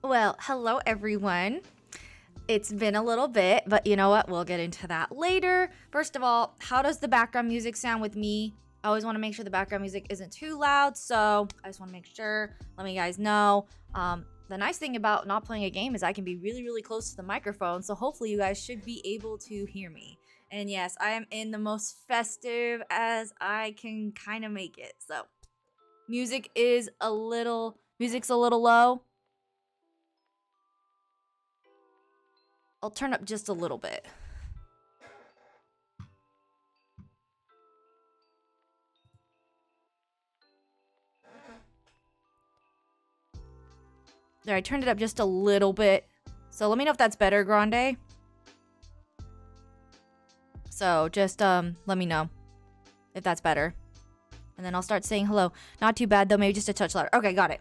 Well, hello everyone. It's been a little bit, but you know what? We'll get into that later. First of all, how does the background music sound with me? I always want to make sure the background music isn't too loud, so I just want to make sure. Let me guys know. The nice thing about not playing a game is I can be really, really close to the microphone, so hopefully you guys should be able to hear me. And yes, I am in the most festive as I can kind of make it. So, music's a little low. I'll turn up just a little bit. There, I turned it up just a little bit. So let me know if that's better, Grande. So just let me know if that's better. And then I'll start saying hello. Not too bad though, maybe just a touch louder. Okay, got it.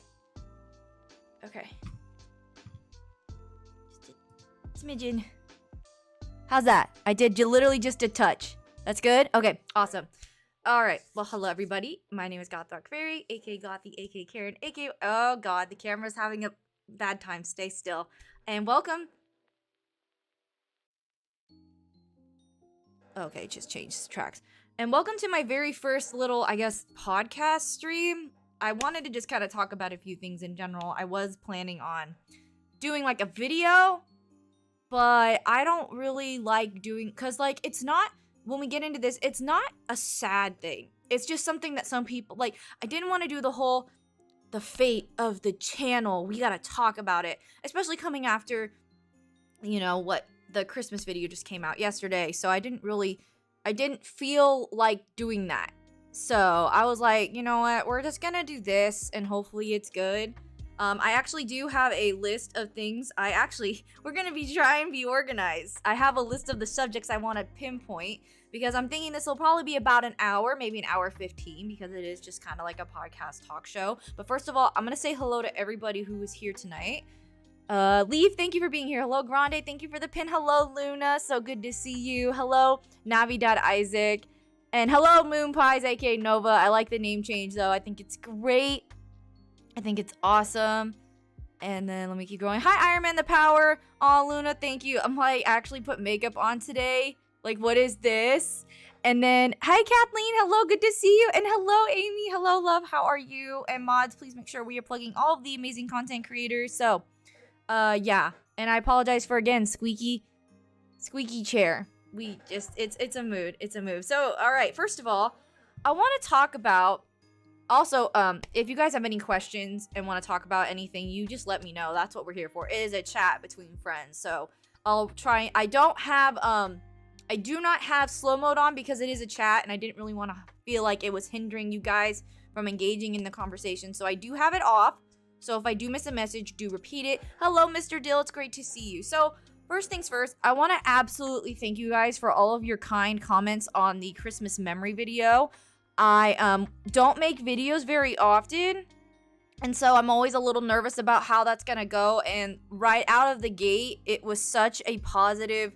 Okay. Smidgen. How's that? I did literally just a touch. That's good? Okay, awesome. Alright, well hello everybody. My name is Gothrock Fairy, aka Gothy, aka Karen, aka oh god, the camera's having a bad time. Stay still. And welcome. Okay, just changed tracks. And welcome to my very first little, I guess, podcast stream. I wanted to just kind of talk about a few things in general. I was planning on doing like a video, but I don't really like doing, because like it's not, when we get into this, it's not a sad thing. It's just something that some people, like, I didn't want to do the fate of the channel. We gotta talk about it, especially coming after, you know, what the Christmas video just came out yesterday. So I didn't feel like doing that. So I was like, you know what, we're just gonna do this and hopefully it's good. I actually do have a list of things. We're gonna be trying to be organized. I have a list of the subjects I want to pinpoint because I'm thinking this will probably be about an hour, maybe an hour 15, because it is just kind of like a podcast talk show. But first of all, I'm gonna say hello to everybody who is here tonight. Leaf, thank you for being here. Hello, Grande, thank you for the pin. Hello, Luna, so good to see you. Hello, Navi.Isaac. And hello, Moon Pies, aka Nova. I like the name change though. I think it's great. I think it's awesome. And then let me keep going. Hi, Iron Man the Power. Aw, Luna, thank you. I'm like, actually put makeup on today. Like, what is this? And then, hi, Kathleen. Hello, good to see you. And hello, Amy. Hello, love. How are you? And mods, please make sure we are plugging all of the amazing content creators. So, yeah. And I apologize for, again, squeaky chair. It's a mood. It's a move. So, all right. First of all, I want to talk about, also, if you guys have any questions and want to talk about anything, you just let me know. That's what we're here for. It is a chat between friends. So I'll try. I do not have slow mode on because it is a chat and I didn't really want to feel like it was hindering you guys from engaging in the conversation. So I do have it off. So if I do miss a message, do repeat it. Hello, Mr. Dill. It's great to see you. So first things first, I want to absolutely thank you guys for all of your kind comments on the Christmas memory video. I don't make videos very often, and so I'm always a little nervous about how that's gonna go, and right out of the gate, it was such a positive,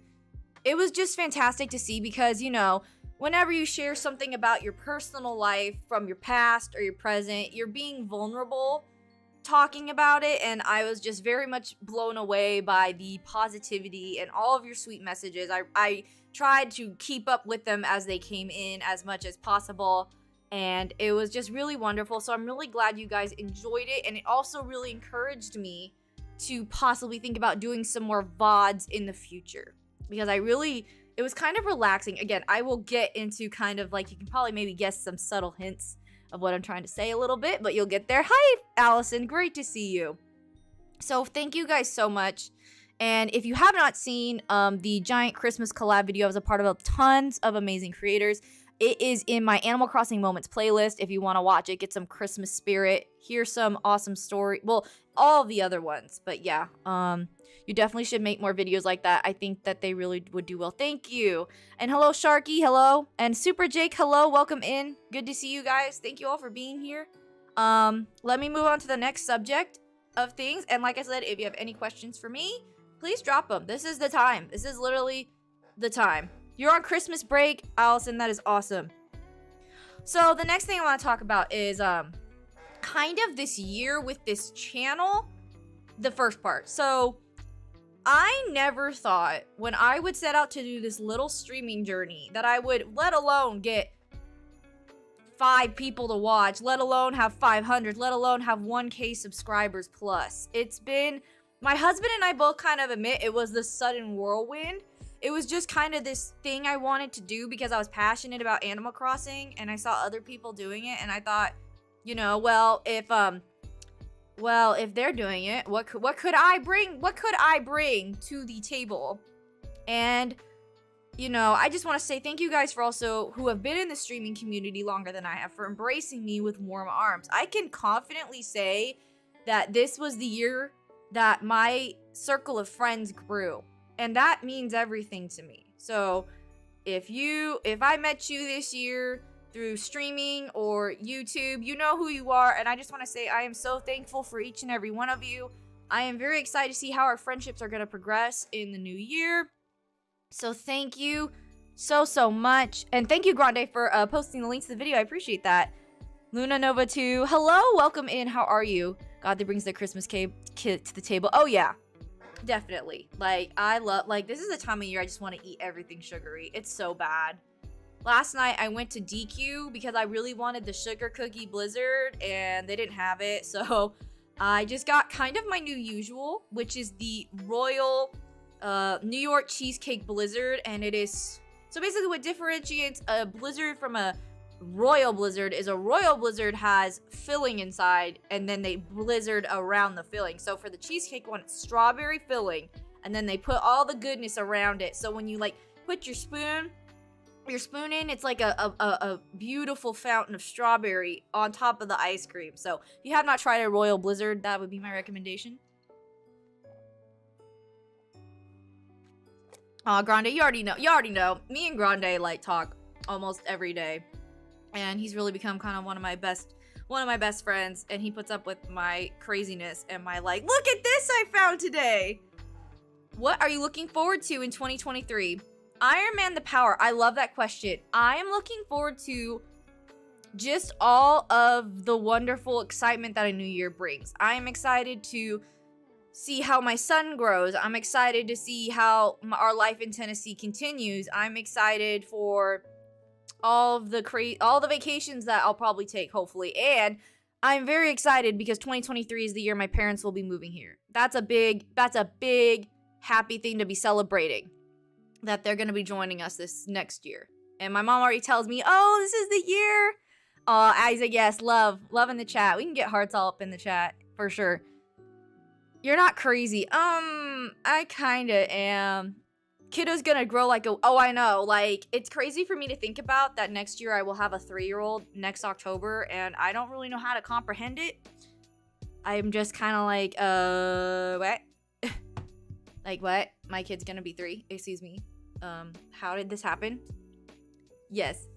it was just fantastic to see, because, you know, whenever you share something about your personal life from your past or your present, you're being vulnerable talking about it, and I was just very much blown away by the positivity and all of your sweet messages. I tried to keep up with them as they came in as much as possible, and it was just really wonderful. So I'm really glad you guys enjoyed it, and it also really encouraged me to possibly think about doing some more VODs in the future, because it was kind of relaxing. Again, I will get into kind of like, you can probably maybe guess some subtle hints of what I'm trying to say a little bit, but you'll get there. Hi, Allison, great to see you. So thank you guys so much. And if you have not seen the giant Christmas collab video, I was a part of tons of amazing creators. It is in my Animal Crossing Moments playlist. If you want to watch it, get some Christmas spirit, hear some awesome story. Well, all the other ones. But yeah, you definitely should make more videos like that. I think that they really would do well. Thank you. And hello, Sharky. Hello. And Super Jake. Hello. Welcome in. Good to see you guys. Thank you all for being here. Let me move on to the next subject of things. And like I said, if you have any questions for me, please drop them. This is the time. This is literally the time. You're on Christmas break, Allison. That is awesome. So the next thing I want to talk about is kind of this year with this channel. the first part. So I never thought when I would set out to do this little streaming journey that I would, let alone get 5 people to watch, let alone have 500, let alone have 1K subscribers plus. It's been, my husband and I both kind of admit it was this sudden whirlwind. It was just kind of this thing I wanted to do because I was passionate about Animal Crossing and I saw other people doing it, and I thought, you know, well, if they're doing it, what could I bring to the table? And you know, I just want to say thank you guys for also who have been in the streaming community longer than I have, for embracing me with warm arms. I can confidently say that this was the year that my circle of friends grew, and that means everything to me. So if I met you this year through streaming or YouTube, you know who you are, and I just want to say I am so thankful for each and every one of you. I am very excited to see how our friendships are going to progress in the new year. So thank you so much. And thank you, Grande, for posting the links to the video. I appreciate that. Luna Nova 2, hello, welcome in. How are you? God that brings the Christmas cake to the table. Oh yeah, definitely. Like, I love, like, this is the time of year I just want to eat everything sugary. It's so bad. Last night I went to DQ because I really wanted the sugar cookie blizzard and they didn't have it. So I just got kind of my new usual, which is the Royal New York cheesecake blizzard. And it is, so basically what differentiates a blizzard from a royal blizzard is a royal blizzard has filling inside and then they blizzard around the filling. So for the cheesecake one, it's strawberry filling and then they put all the goodness around it. So when you like put your spoon in, it's like a beautiful fountain of strawberry on top of the ice cream. So if you have not tried a royal blizzard, that would be my recommendation. Grande, you already know. Me and Grande like talk almost every day. And he's really become kind of one of my best friends, and he puts up with my craziness and my like, look at this I found today. What are you looking forward to in 2023? Iron Man the Power. I love that question. I am looking forward to just all of the wonderful excitement that a new year brings. I am excited to see how my son grows. I'm excited to see how our life in Tennessee continues. I'm excited for all the vacations that I'll probably take, hopefully. And I'm very excited because 2023 is the year my parents will be moving here. That's a big happy thing to be celebrating, that they're going to be joining us this next year. And my mom already tells me, oh, this is the year. Isaac, yes, love in the chat. We can get hearts all up in the chat for sure. You're not crazy. I kind of am. Kiddo's gonna grow like a, oh, I know. Like, it's crazy for me to think about that next year I will have a 3-year-old next October, and I don't really know how to comprehend it. I'm just kind of like, what? Like, what? My kid's gonna be 3? Excuse me. How did this happen? Yes.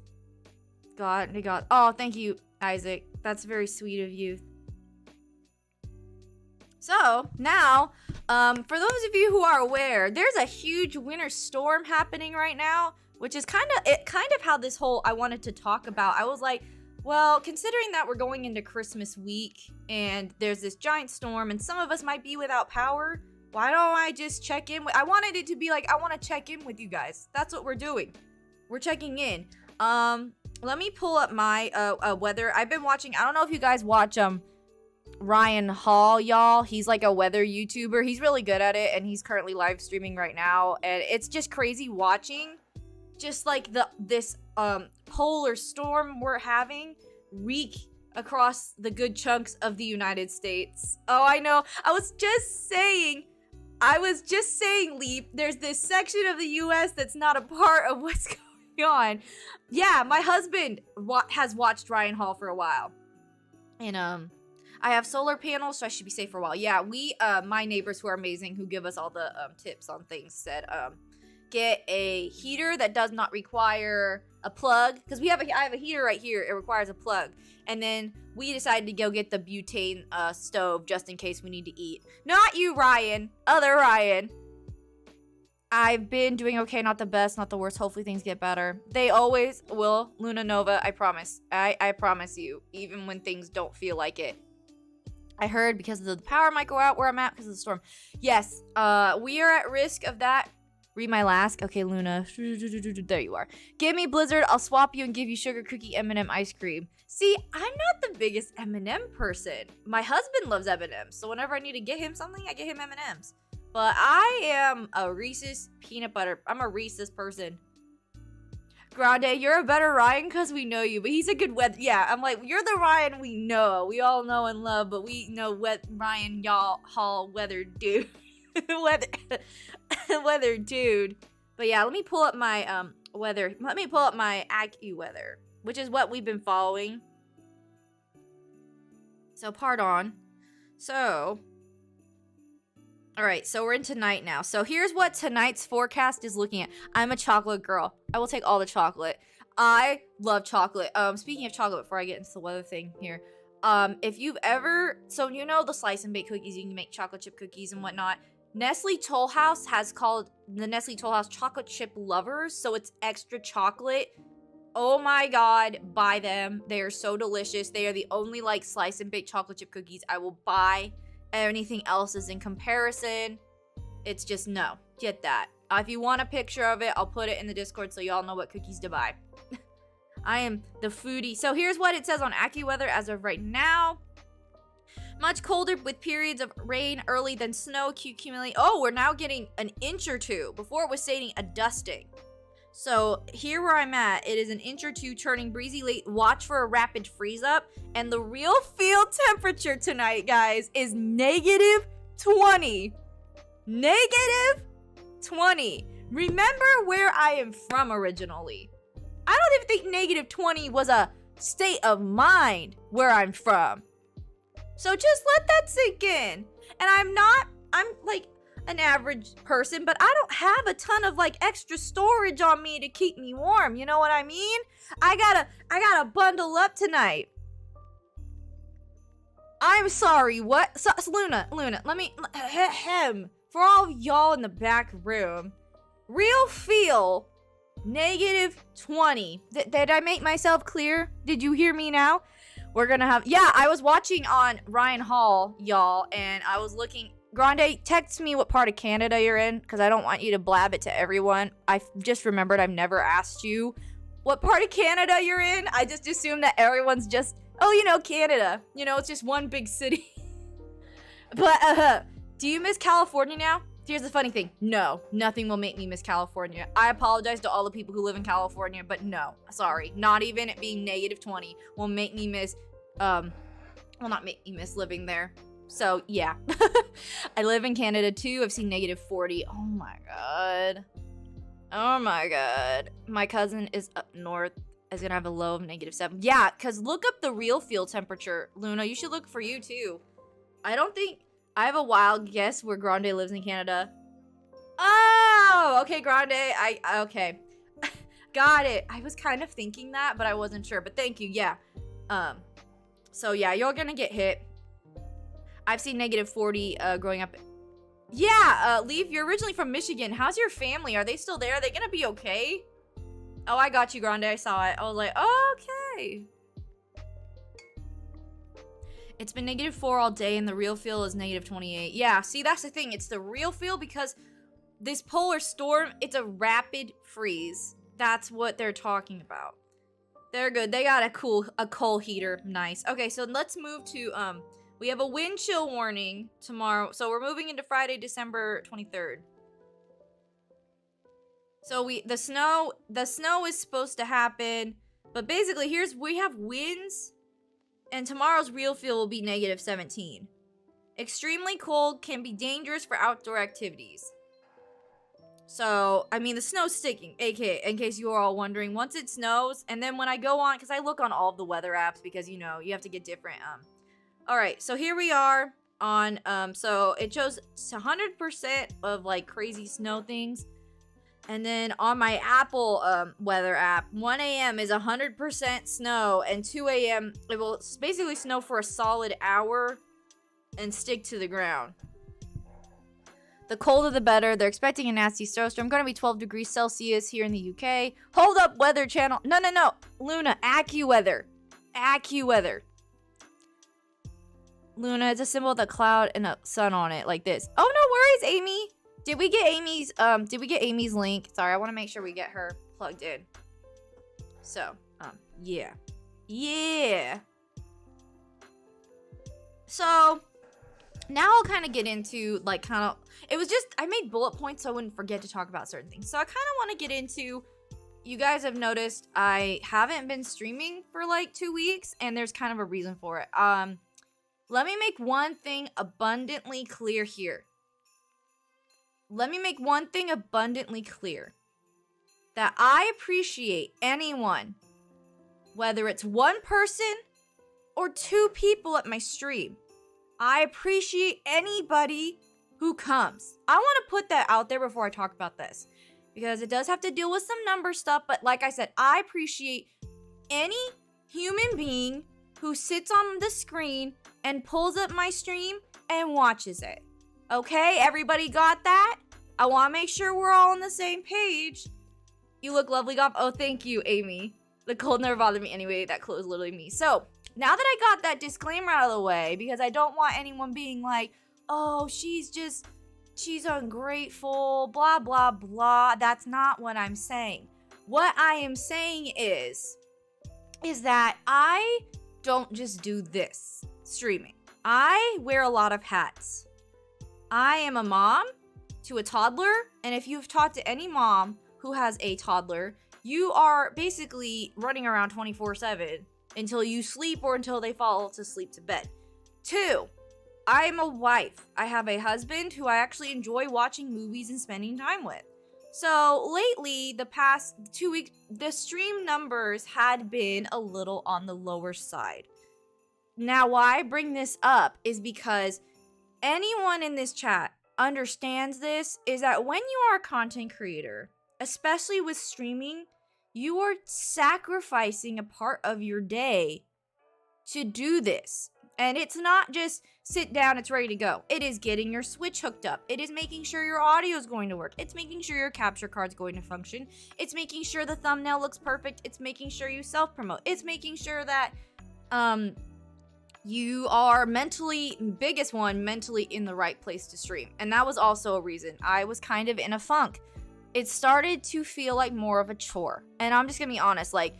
God. Oh, thank you, Isaac. That's very sweet of you. So, now, for those of you who are aware, there's a huge winter storm happening right now, which is kind of how this whole, I wanted to talk about. I was like, well, considering that we're going into Christmas week, and there's this giant storm, and some of us might be without power, why don't I just check in? I wanted it to be like, I want to check in with you guys. That's what we're doing. We're checking in. Let me pull up my weather. I've been watching, I don't know if you guys watch, Ryan Hall, y'all. He's like a weather YouTuber. He's really good at it, and he's currently live streaming right now. And it's just crazy watching just like this polar storm we're having wreak across the good chunks of the United States. Oh, I know. I was just saying, Leap, there's this section of the US that's not a part of what's going on. Yeah, my husband has watched Ryan Hall for a while. And I have solar panels, so I should be safe for a while. Yeah, my neighbors who are amazing, who give us all the tips on things, said get a heater that does not require a plug, because I have a heater right here. It requires a plug. And then we decided to go get the butane stove just in case we need to eat. Not you, Ryan. Other Ryan. I've been doing okay, not the best, not the worst. Hopefully things get better. They always will. Luna Nova, I promise. I promise you, even when things don't feel like it. I heard because the power might go out where I'm at because of the storm. Yes, we are at risk of that. Read my last. Okay, Luna. There you are. Give me Blizzard. I'll swap you and give you sugar cookie M&M ice cream. See, I'm not the biggest M&M person. My husband loves M&Ms, so whenever I need to get him something, I get him M&Ms. But I am a Reese's peanut butter. I'm a Reese's person. Grande, you're a better Ryan because we know you, but he's a good weather. Yeah, I'm like, you're the Ryan we know. We all know and love, but we know Ryan y'all Hall weather dude. weather dude. But yeah, let me pull up my weather. Let me pull up my AccuWeather, which is what we've been following. So pardon. So all right, so we're in tonight now. So here's what tonight's forecast is looking at. I'm a chocolate girl. I will take all the chocolate. I love chocolate. Speaking of chocolate, before I get into the weather thing here, if you've ever, so you know the slice and bake cookies, you can make chocolate chip cookies and whatnot. Nestle Toll House has called the Nestle Toll House chocolate chip lovers, so it's extra chocolate. Oh my god, buy them. They are so delicious. They are the only like slice and bake chocolate chip cookies I will buy. Anything else is in comparison. It's just no. Get that. If you want a picture of it, I'll put it in the Discord so y'all know what cookies to buy. I am the foodie. So here's what it says on AccuWeather as of right now. Much colder with periods of rain early than snow accumulate. Oh, we're now getting an inch or two. Before it was stating a dusting. So here where I'm at, it is an inch or two turning breezy late. Watch for a rapid freeze up. And the real field temperature tonight, guys, is -20. -20. Remember where I am from originally. I don't even think -20 was a state of mind where I'm from. So just let that sink in. And I'm like an average person, but I don't have a ton of like extra storage on me to keep me warm. You know what I mean? I gotta bundle up tonight. I'm sorry, what? So, Luna, let me, for all y'all in the back room, real feel, -20. Did I make myself clear? Did you hear me now? We're gonna have, yeah, I was watching on Ryan Hall, y'all, and I was looking. Grande, text me what part of Canada you're in, because I don't want you to blab it to everyone. I just remembered I've never asked you what part of Canada you're in. I just assume that everyone's just, oh, you know, Canada. You know, it's just one big city. But, do you miss California now? Here's the funny thing. No, nothing will make me miss California. I apologize to all the people who live in California, but no, sorry. Not even it being -20 will make me miss, will not make me miss living there. So, yeah. I live in Canada, too. I've seen -40. Oh, my God. Oh, my God. My cousin is up north. Is going to have a low of -7. Yeah, because look up the real field temperature. Luna, you should look for you, too. I don't think... I have a wild guess where Grande lives in Canada. Oh! Okay, Grande. Okay. Got it. I was kind of thinking that, but I wasn't sure. But thank you. Yeah. So, yeah, you're going to get hit. I've seen -40 growing up. Yeah, Leaf, you're originally from Michigan. How's your family? Are they still there? Are they gonna be okay? Oh, I got you, Grande. I saw it. I was like, oh, okay. It's been -4 all day, and the real feel is -28. Yeah, see, that's the thing. It's the real feel because this polar storm, it's a rapid freeze. That's what they're talking about. They're good. They got a coal heater. Nice. Okay, so let's move to, we have a wind chill warning tomorrow. So we're moving into Friday, December 23rd. So the snow is supposed to happen. But basically, we have winds. And tomorrow's real feel will be -17. Extremely cold can be dangerous for outdoor activities. So, I mean, the snow's sticking, aka, in case you are all wondering. Once it snows, and then when I go on, because I look on all of the weather apps, because, you know, you have to get different, Alright, so here we are on, so it shows 100% of, like, crazy snow things. And then on my Apple, weather app, 1 a.m. is 100% snow, and 2 a.m. it will basically snow for a solid hour and stick to the ground. The colder the better. They're expecting a nasty snowstorm. Going to be 12 degrees Celsius here in the UK. Hold up, Weather Channel. No. Luna, AccuWeather. AccuWeather. Luna, it's a symbol with a cloud and a sun on it, like this. Oh, no worries, Amy. Did we get Amy's link? Sorry, I want to make sure we get her plugged in. So, yeah. Yeah. So, now I'll kind of get into, like, it was just, I made bullet points so I wouldn't forget to talk about certain things. So, I kind of want to get into, you guys have noticed I haven't been streaming for, like, 2 weeks, and there's kind of a reason for it. Let me make one thing abundantly clear here. That I appreciate anyone, whether it's one person or 2 people at my stream. I appreciate anybody who comes. I want to put that out there before I talk about this, because it does have to deal with some number stuff, but like I said, I appreciate any human being who sits on the screen and pulls up my stream and watches it. Okay, everybody got that? I want to make sure we're all on the same page. You look lovely, Goff. Oh, thank you, Amy. The cold never bothered me anyway. That clothes literally me. So, now that I got that disclaimer out of the way, because I don't want anyone being like, oh, she's ungrateful, blah, blah, blah. That's not what I'm saying. What I am saying is that I don't just do this streaming. I wear a lot of hats. I am a mom to a toddler, and if you've talked to any mom who has a toddler, you are basically running around 24/7 until you sleep or until they fall to sleep to bed. 2, I am a wife. I have a husband who I actually enjoy watching movies and spending time with. So lately, the past 2 weeks, the stream numbers had been a little on the lower side. Now, why I bring this up is because anyone in this chat understands this, is that when you are a content creator, especially with streaming, you are sacrificing a part of your day to do this. And it's not just sit down, it's ready to go. It is getting your Switch hooked up. It is making sure your audio is going to work. It's making sure your capture card's going to function. It's making sure the thumbnail looks perfect. It's making sure you self-promote. It's making sure that you are mentally in the right place to stream. And that was also a reason. I was kind of in a funk. It started to feel like more of a chore. And I'm just gonna be honest, like,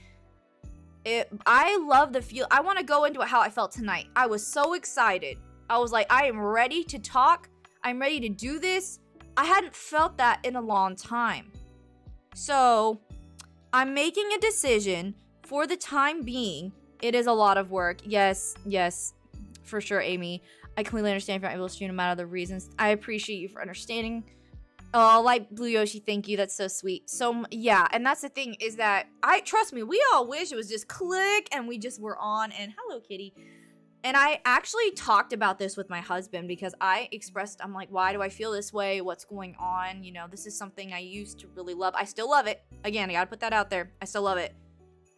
I love the feel. I want to go into how I felt tonight. I was so excited. I was like, I am ready to talk. I'm ready to do this. I hadn't felt that in a long time. So, I'm making a decision for the time being. It is a lot of work. Yes, for sure, Amy. I completely understand if you're not able to stream no matter the reasons. I appreciate you for understanding. Oh, like Blue Yoshi, thank you. That's so sweet. So, yeah, and that's the thing is that, trust me, we all wish it was just click and we just were on, and hello, kitty. And I actually talked about this with my husband because I expressed, I'm like, why do I feel this way? What's going on? You know, this is something I used to really love. I still love it. Again, I gotta put that out there. I still love it.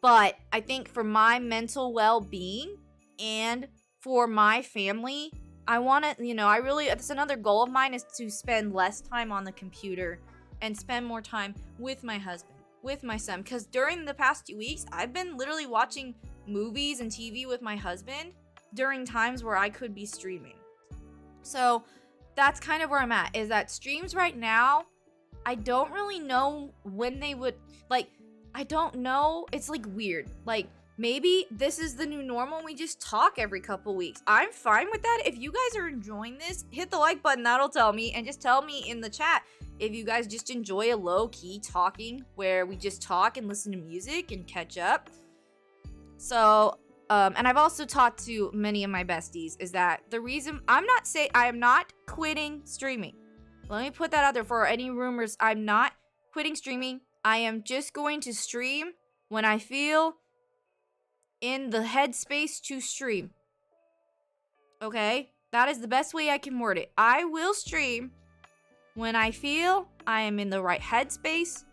But I think for my mental well-being and for my family, I want to, that's another goal of mine, is to spend less time on the computer and spend more time with my husband, with my son. Because during the past 2 weeks, I've been literally watching movies and TV with my husband during times where I could be streaming. So that's kind of where I'm at, is that streams right now, I don't really know when they would, I don't know. It's weird. Maybe this is the new normal and we just talk every couple weeks. I'm fine with that. If you guys are enjoying this, hit the like button. That'll tell me. And just tell me in the chat if you guys just enjoy a low-key talking where we just talk and listen to music and catch up. So, and I've also talked to many of my besties, is that the reason I am not quitting streaming. Let me put that out there for any rumors. I'm not quitting streaming. I am just going to stream when I feel in the headspace to stream. Okay? That is the best way I can word it. I will stream when I feel I am in the right headspace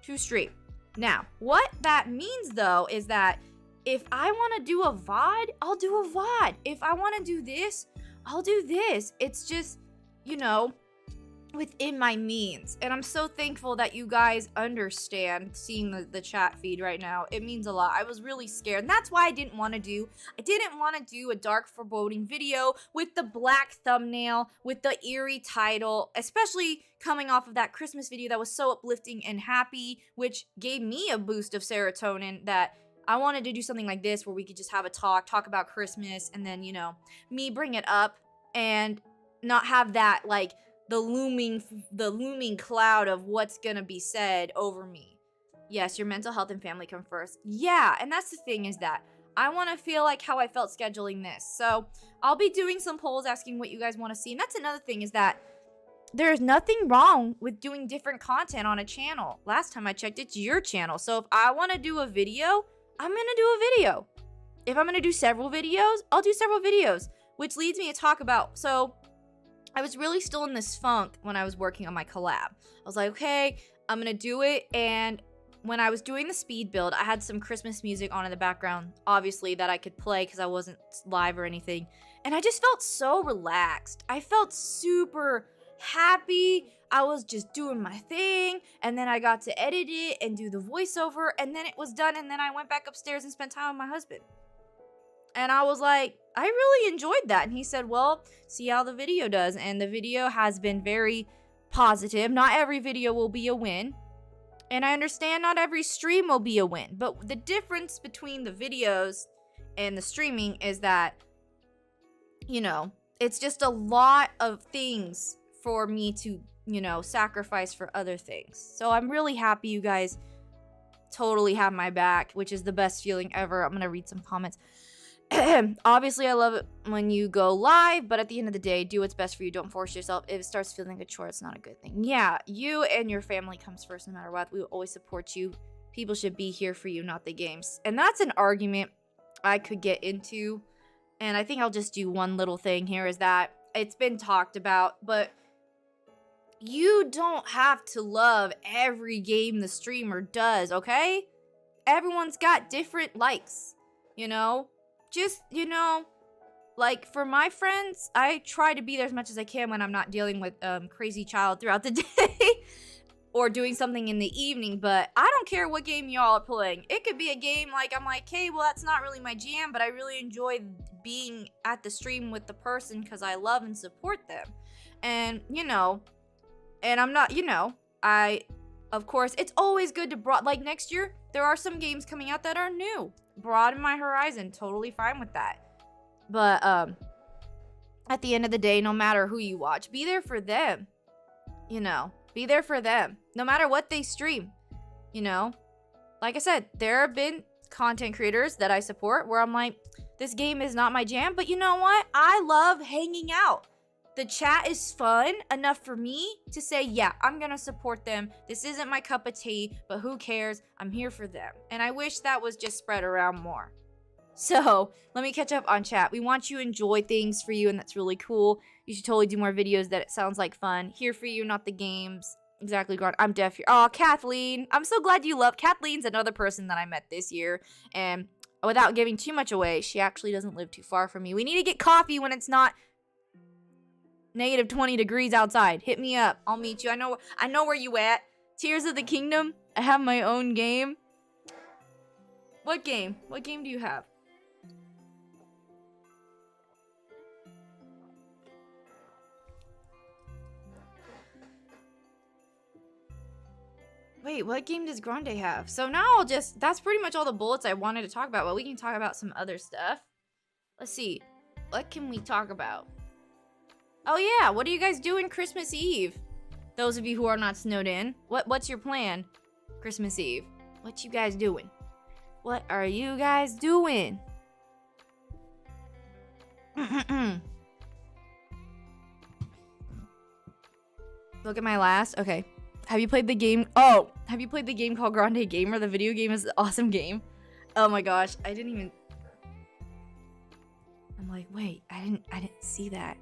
to stream. Now, what that means though is that if I want to do a VOD, I'll do a VOD. If I want to do this, I'll do this. It's just, within my means. And I'm so thankful that you guys understand seeing the chat feed right now. It means a lot. I was really scared. And that's why I didn't want to do a dark foreboding video with the black thumbnail, with the eerie title, especially coming off of that Christmas video that was so uplifting and happy, which gave me a boost of serotonin, that I wanted to do something like this where we could just have a talk about Christmas, and then, you know, me bring it up and not have that, like, the looming cloud of what's gonna be said over me. Yes, your mental health and family come first. Yeah, and that's the thing, is that I want to feel like how I felt scheduling this. So I'll be doing some polls asking what you guys want to see. And that's another thing, is that there's nothing wrong with doing different content on a channel. Last time I checked, it's your channel. So if I want to do a video, I'm gonna do a video. If I'm gonna do several videos, I'll do several videos, which leads me to talk about, so I was really still in this funk when I was working on my collab. I was like, okay, I'm gonna do it. And when I was doing the speed build, I had some Christmas music on in the background, obviously, that I could play because I wasn't live or anything. And I just felt so relaxed. I felt super happy. I was just doing my thing. And then I got to edit it and do the voiceover. And then it was done. And then I went back upstairs and spent time with my husband. And I was like, I really enjoyed that. And he said, well, see how the video does. And the video has been very positive. Not every video will be a win. And I understand not every stream will be a win. But the difference between the videos and the streaming is that, you know, it's just a lot of things for me to, you know, sacrifice for other things. So I'm really happy you guys totally have my back, which is the best feeling ever. I'm going to read some comments. Obviously, I love it when you go live, but at the end of the day, do what's best for you. Don't force yourself. If it starts feeling like a chore, it's not a good thing. Yeah, you and your family comes first no matter what. We will always support you. People should be here for you, not the games. And that's an argument I could get into. And I think I'll just do one little thing here, is that it's been talked about, but you don't have to love every game the streamer does, okay? Everyone's got different likes, you know? Just, you know, like, for my friends, I try to be there as much as I can when I'm not dealing with crazy child throughout the day or doing something in the evening, but I don't care what game y'all are playing. It could be a game like, I'm like, hey, well, that's not really my jam, but I really enjoy being at the stream with the person because I love and support them. And, you know, and I'm not, you know, of course, it's always good to like, next year, there are some games coming out that are new. Broaden my horizon. Totally fine with that. But, at the end of the day, no matter who you watch, be there for them. You know, be there for them. No matter what they stream. You know? Like I said, there have been content creators that I support where I'm like, this game is not my jam, but you know what? I love hanging out. The chat is fun enough for me to say, yeah, I'm gonna support them. This isn't my cup of tea, but who cares? I'm here for them. And I wish that was just spread around more. So, let me catch up on chat. We want you to enjoy things for you, and that's really cool. You should totally do more videos that it sounds like fun. Here for you, not the games. Exactly, Grant. I'm deaf here. Oh, Kathleen. I'm so glad you love. Kathleen's another person that I met this year. And without giving too much away, she actually doesn't live too far from me. We need to get coffee when it's not negative 20 degrees outside. Hit me up. I'll meet you. I know where you at. Tears of the Kingdom. I have my own game. What game? What game do you have? Wait, what game does Grande have? So now that's pretty much all the bullets I wanted to talk about, but we can talk about some other stuff. Let's see. What can we talk about? Oh yeah, what are you guys doing Christmas Eve? Those of you who are not snowed in, what's your plan Christmas Eve? What you guys doing? What are you guys doing? Look at my last. Okay. Have you played the game? Oh, have you played the game called Grande Gamer? The video game is an awesome game. Oh my gosh, I didn't even. I'm like, wait, I didn't see that.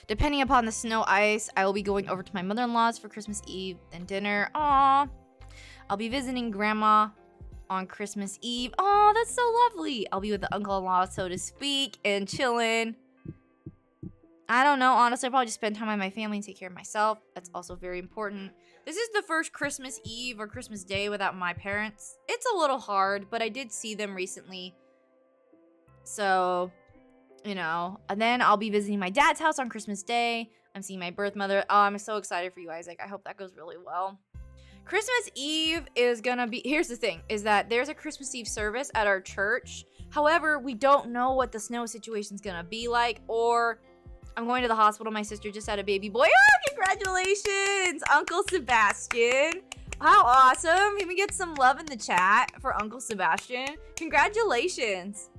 Depending upon the snow ice, I will be going over to my mother-in-law's for Christmas Eve and dinner. Aw. I'll be visiting grandma on Christmas Eve. Aw, that's so lovely. I'll be with the uncle-in-law, so to speak, and chilling. I don't know. Honestly, I'll probably just spend time with my family and take care of myself. That's also very important. This is the first Christmas Eve or Christmas Day without my parents. It's a little hard, but I did see them recently. So, and then I'll be visiting my dad's house on Christmas Day. I'm seeing my birth mother. Oh, I'm so excited for you, Isaac. I hope that goes really well. Christmas Eve is gonna be, here's the thing, is that there's a Christmas Eve service at our church. However, we don't know what the snow situation's gonna be like, or I'm going to the hospital. My sister just had a baby boy. Oh, congratulations, Uncle Sebastian. How awesome. Can we get some love in the chat for Uncle Sebastian? Congratulations.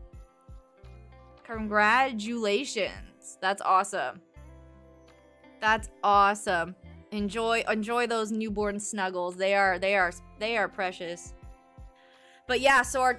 Congratulations. That's awesome. That's awesome. Enjoy those newborn snuggles. They are precious. But yeah, so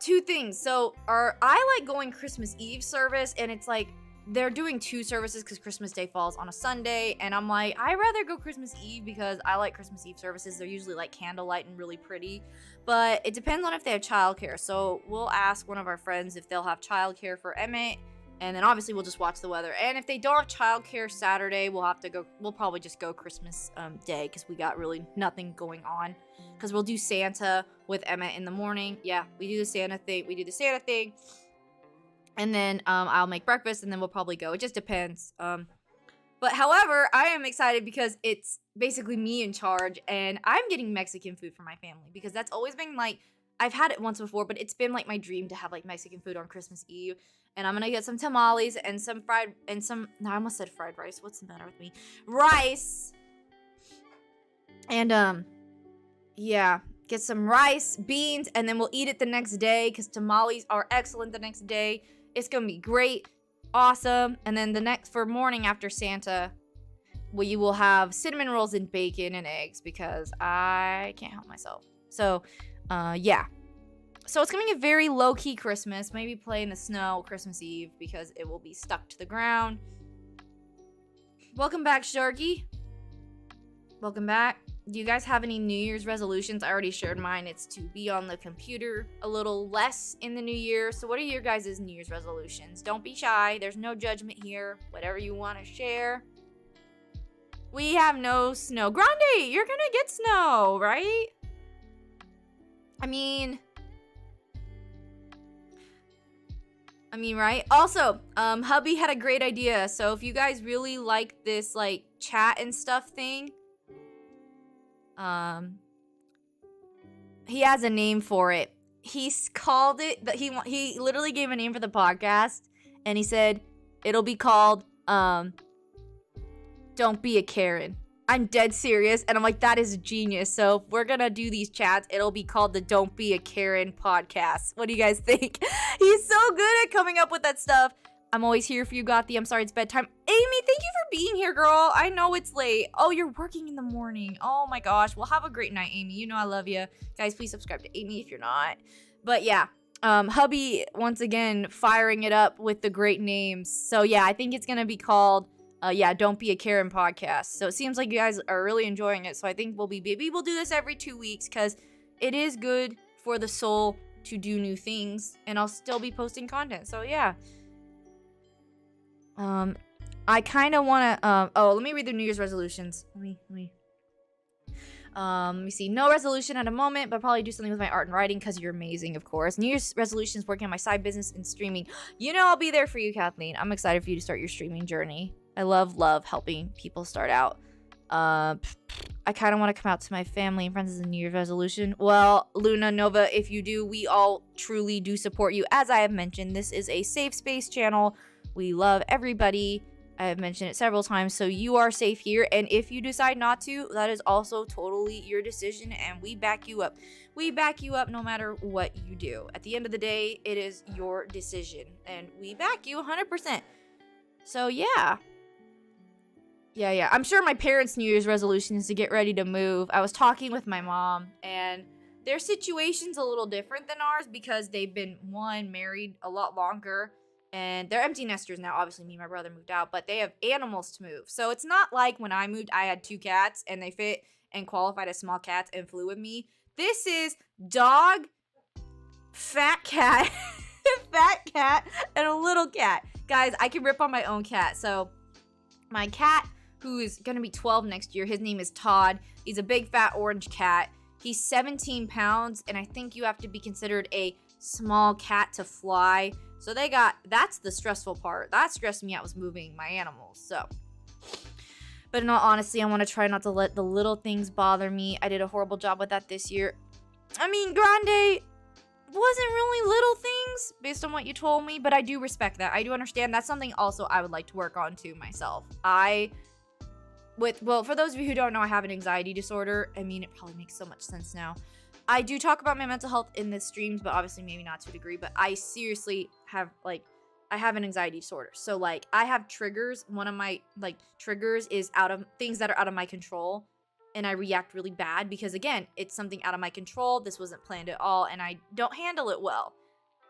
two things. So I like going Christmas Eve service, and it's like they're doing two services because Christmas Day falls on a Sunday, and I'm like, I'd rather go Christmas Eve because I like Christmas Eve services. They're usually like candlelight and really pretty, but it depends on if they have childcare. So we'll ask one of our friends if they'll have childcare for Emmett. And then obviously we'll just watch the weather. And if they don't have childcare Saturday, we'll probably just go Christmas Day because we got really nothing going on. Because we'll do Santa with Emma in the morning. Yeah, we do the Santa thing. And then I'll make breakfast and then we'll probably go. It just depends. But however, I am excited because it's basically me in charge. And I'm getting Mexican food for my family. Because that's always been like, I've had it once before, but it's been like my dream to have like Mexican food on Christmas Eve. And I'm gonna get some tamales and I almost said fried rice. What's the matter with me? Rice. And yeah, get some rice, beans, and then we'll eat it the next day because tamales are excellent the next day. It's gonna be great, awesome. And then for morning after Santa, we will have cinnamon rolls and bacon and eggs because I can't help myself. So, yeah. So it's gonna be a very low-key Christmas. Maybe play in the snow Christmas Eve because it will be stuck to the ground. Welcome back, Sharky. Welcome back. Do you guys have any New Year's resolutions? I already shared mine. It's to be on the computer a little less in the new year. So what are your guys' New Year's resolutions? Don't be shy. There's no judgment here. Whatever you want to share. We have no snow. Grande, you're gonna get snow, right? I mean, right? Also, hubby had a great idea. So if you guys really like this, like, chat and stuff thing, he has a name for it. He's called it, he literally gave a name for the podcast, and he said, it'll be called, Don't Be a Karen. I'm dead serious, and I'm like, that is genius. So if we're gonna do these chats, it'll be called the Don't Be a Karen podcast. What do you guys think? He's so good at coming up with that stuff. I'm always here for you, Gothi. I'm sorry it's bedtime. Amy, thank you for being here, girl. I know it's late. Oh, you're working in the morning. Oh my gosh. Well, have a great night, Amy. You know I love you. Guys, please subscribe to Amy if you're not. But yeah, hubby, once again, firing it up with the great names. So yeah, I think it's gonna be called Don't Be a Karen podcast. So it seems like you guys are really enjoying it. So I think we'll do this every 2 weeks because it is good for the soul to do new things, and I'll still be posting content. So yeah. I kind of want to, let me read the New Year's resolutions. Let me see. No resolution at a moment, but probably do something with my art and writing because you're amazing, of course. New Year's resolutions, working on my side business and streaming. You know I'll be there for you, Kathleen. I'm excited for you to start your streaming journey. I love helping people start out. I kind of want to come out to my family and friends as a New Year's resolution. Well, Luna, Nova, if you do, we all truly do support you. As I have mentioned, this is a safe space channel. We love everybody. I have mentioned it several times, so you are safe here. And if you decide not to, that is also totally your decision, and we back you up. We back you up no matter what you do. At the end of the day, it is your decision, and we back you 100%. So yeah. Yeah. I'm sure my parents' New Year's resolution is to get ready to move. I was talking with my mom, and their situation's a little different than ours because they've been, married a lot longer. And they're empty nesters now. Obviously, me and my brother moved out, but they have animals to move. So it's not like when I moved, I had 2 cats, and they fit and qualified as small cats and flew with me. This is dog, fat cat, fat cat and a little cat. Guys, I can rip on my own cat. So my cat, who is going to be 12 next year, his name is Todd. He's a big fat orange cat. He's 17 pounds, and I think you have to be considered a small cat to fly. So that's the stressful part. That stressed me out, was moving my animals. So, but in all honesty, I want to try not to let the little things bother me. I did a horrible job with that this year. I mean, Grande wasn't really little things based on what you told me, but I do respect that. I do understand. That's something also I would like to work on too myself. For those of you who don't know, I have an anxiety disorder. I mean, it probably makes so much sense now. I do talk about my mental health in the streams, but obviously maybe not to a degree, but I seriously have, I have an anxiety disorder. So, I have triggers. One of my, triggers is things that are out of my control, and I react really bad because, again, it's something out of my control. This wasn't planned at all, and I don't handle it well.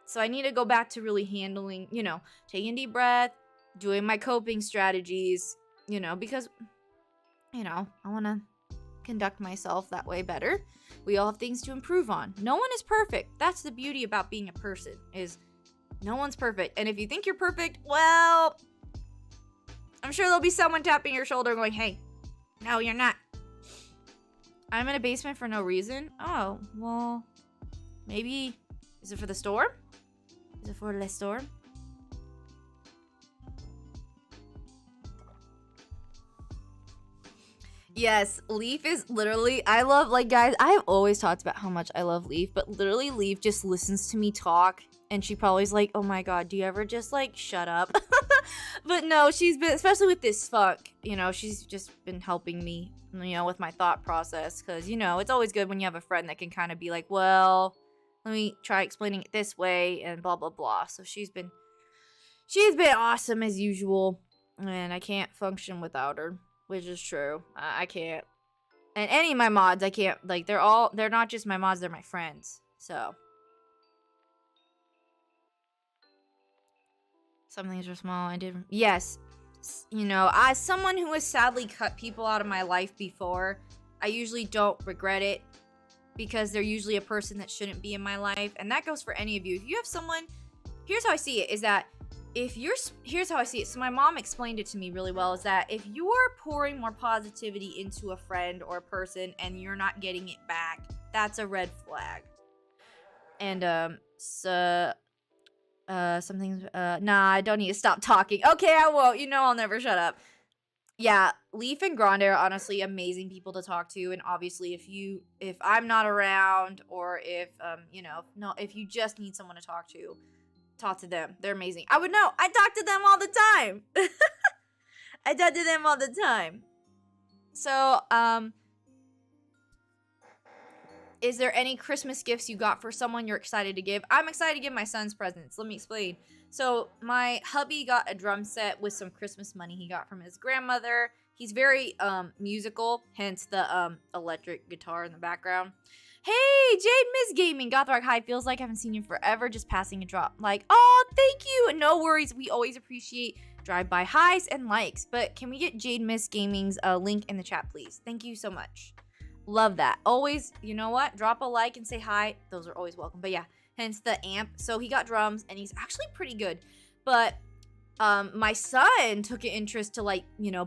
So I need to go back to really handling, taking a deep breath, doing my coping strategies, because, I want to conduct myself that way better. We all have things to improve on. No one is perfect. That's the beauty about being a person, is no one's perfect. And if you think you're perfect, well, I'm sure there'll be someone tapping your shoulder going, hey, no, you're not. I'm in a basement for no reason. Oh, well, maybe, is it for the storm? Is it for the storm? Yes, Leaf is literally, I love, guys, I've always talked about how much I love Leaf, but literally Leaf just listens to me talk, and she probably is like, oh my god, do you ever just, shut up? But no, she's been, especially with this funk, she's just been helping me, with my thought process, because, it's always good when you have a friend that can kind of be like, well, let me try explaining it this way, and blah, blah, blah. So she's been awesome as usual, and I can't function without her. Which is true. I can't. And any of my mods, I can't. They're not just my mods, they're my friends. So. Some things are small. I did. Yes. As someone who has sadly cut people out of my life before, I usually don't regret it. Because they're usually a person that shouldn't be in my life. And that goes for any of you. If you have someone. Here's how I see it. Is that. Here's how I see it. So my mom explained it to me really well, is that if you are pouring more positivity into a friend or a person and you're not getting it back, that's a red flag. And, nah, I don't need to stop talking. Okay, I won't. I'll never shut up. Yeah, Leaf and Grande are honestly amazing people to talk to. And obviously if I'm not around, or if you just need someone to talk to them. They're amazing. I would know. I talk to them all the time. So, is there any Christmas gifts you got for someone you're excited to give? I'm excited to give my son's presents. Let me explain. So, my hubby got a drum set with some Christmas money he got from his grandmother. He's very, musical, hence the, electric guitar in the background. Hey, Jade Miss Gaming, Gothrock High, feels like I haven't seen you forever, just passing a drop. Oh, thank you. No worries. We always appreciate drive-by highs and likes. But can we get Jade Miss Gaming's link in the chat, please? Thank you so much. Love that. Always, you know what? Drop a like and say hi. Those are always welcome. But yeah, hence the amp. So he got drums, and he's actually pretty good. But my son took an interest to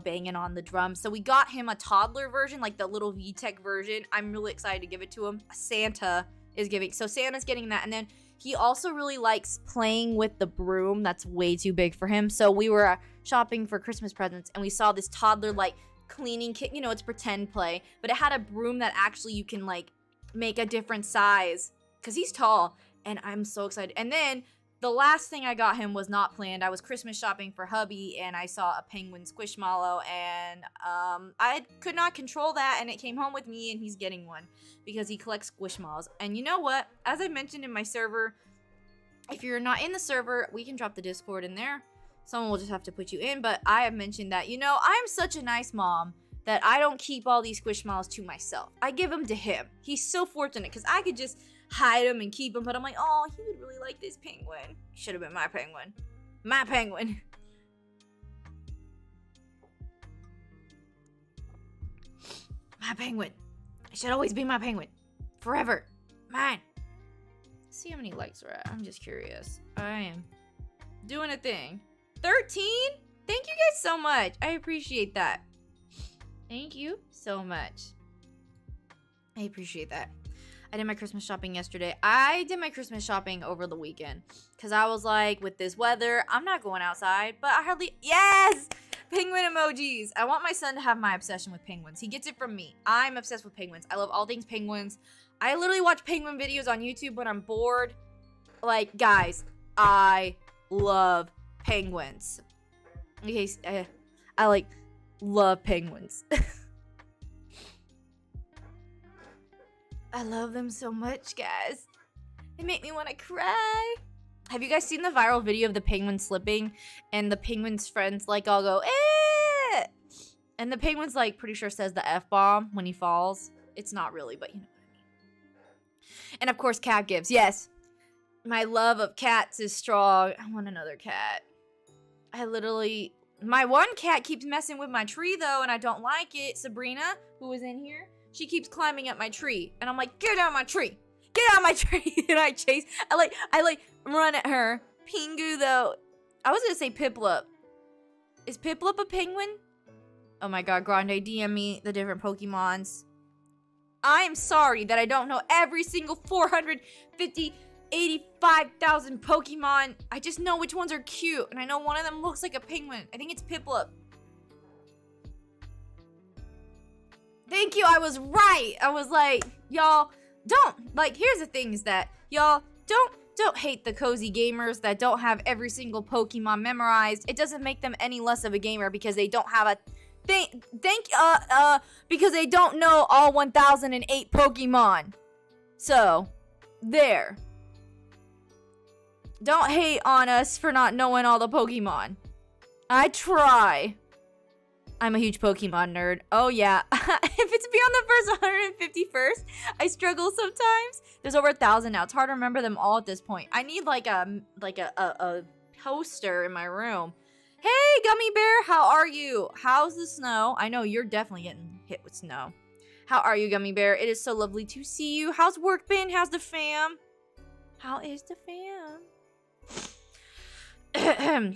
banging on the drums. So we got him a toddler version, the little VTech version. I'm really excited to give it to him. Santa's getting that. And then he also really likes playing with the broom. That's way too big for him. So we were shopping for Christmas presents, and we saw this toddler cleaning kit. It's pretend play, but it had a broom that actually you can make a different size, because he's tall, and I'm so excited. And then the last thing I got him was not planned. I was Christmas shopping for hubby, and I saw a penguin squishmallow, and I could not control that, and it came home with me, and he's getting one because he collects squishmallows. And you know what? As I mentioned in my server, if you're not in the server, we can drop the Discord in there. Someone will just have to put you in, but I have mentioned that, I'm such a nice mom that I don't keep all these squishmallows to myself. I give them to him. He's so fortunate, because I could just hide them and keep them, but I'm like, oh, he would really like this penguin. Should have been my penguin. My penguin. My penguin. It should always be my penguin. Forever. Mine. see how many likes we're at. I'm just curious. I am doing a thing. 13? Thank you guys so much. I appreciate that. Thank you so much. I appreciate that. I did my Christmas shopping yesterday. I did my Christmas shopping over the weekend because I was like, with this weather, I'm not going outside, but I hardly, yes, penguin emojis. I want my son to have my obsession with penguins. He gets it from me. I'm obsessed with penguins. I love all things penguins. I literally watch penguin videos on YouTube when I'm bored. Like, guys, I love penguins. Okay, I like love penguins. I love them so much, guys. They make me want to cry. Have you guys seen the viral video of the penguin slipping and the penguin's friends like all go, eh! And the penguin's like pretty sure says the F-bomb when he falls. It's not really, but you know what I mean. And of course, cat gifts. Yes, my love of cats is strong. I want another cat. My one cat keeps messing with my tree though, and I don't like it. Sabrina, who was in here, she keeps climbing up my tree, and I'm like, get out my tree, get out my tree, and I chase. I like run at her. Pingu though, I was gonna say Piplup. Is Piplup a penguin? Oh my god, Grande, DM me the different Pokemons. I'm sorry that I don't know every single 85,000 Pokemon. I just know which ones are cute, and I know one of them looks like a penguin. I think it's Piplup. Thank you, I was right. I was like, y'all, don't, like, here's the thing is that, y'all, don't hate the cozy gamers that don't have every single Pokemon memorized. It doesn't make them any less of a gamer because they don't have a because they don't know all 1008 Pokemon. So, there. Don't hate on us for not knowing all the Pokemon. I try. I'm a huge Pokemon nerd. Oh yeah. If it's beyond the first 151st, I struggle sometimes. There's over 1,000 now. It's hard to remember them all at this point. I need like a poster in my room. Hey, Gummy Bear, how are you? How's the snow? I know you're definitely getting hit with snow. How are you, Gummy Bear? It is so lovely to see you. How's work been? How's the fam? How is the fam?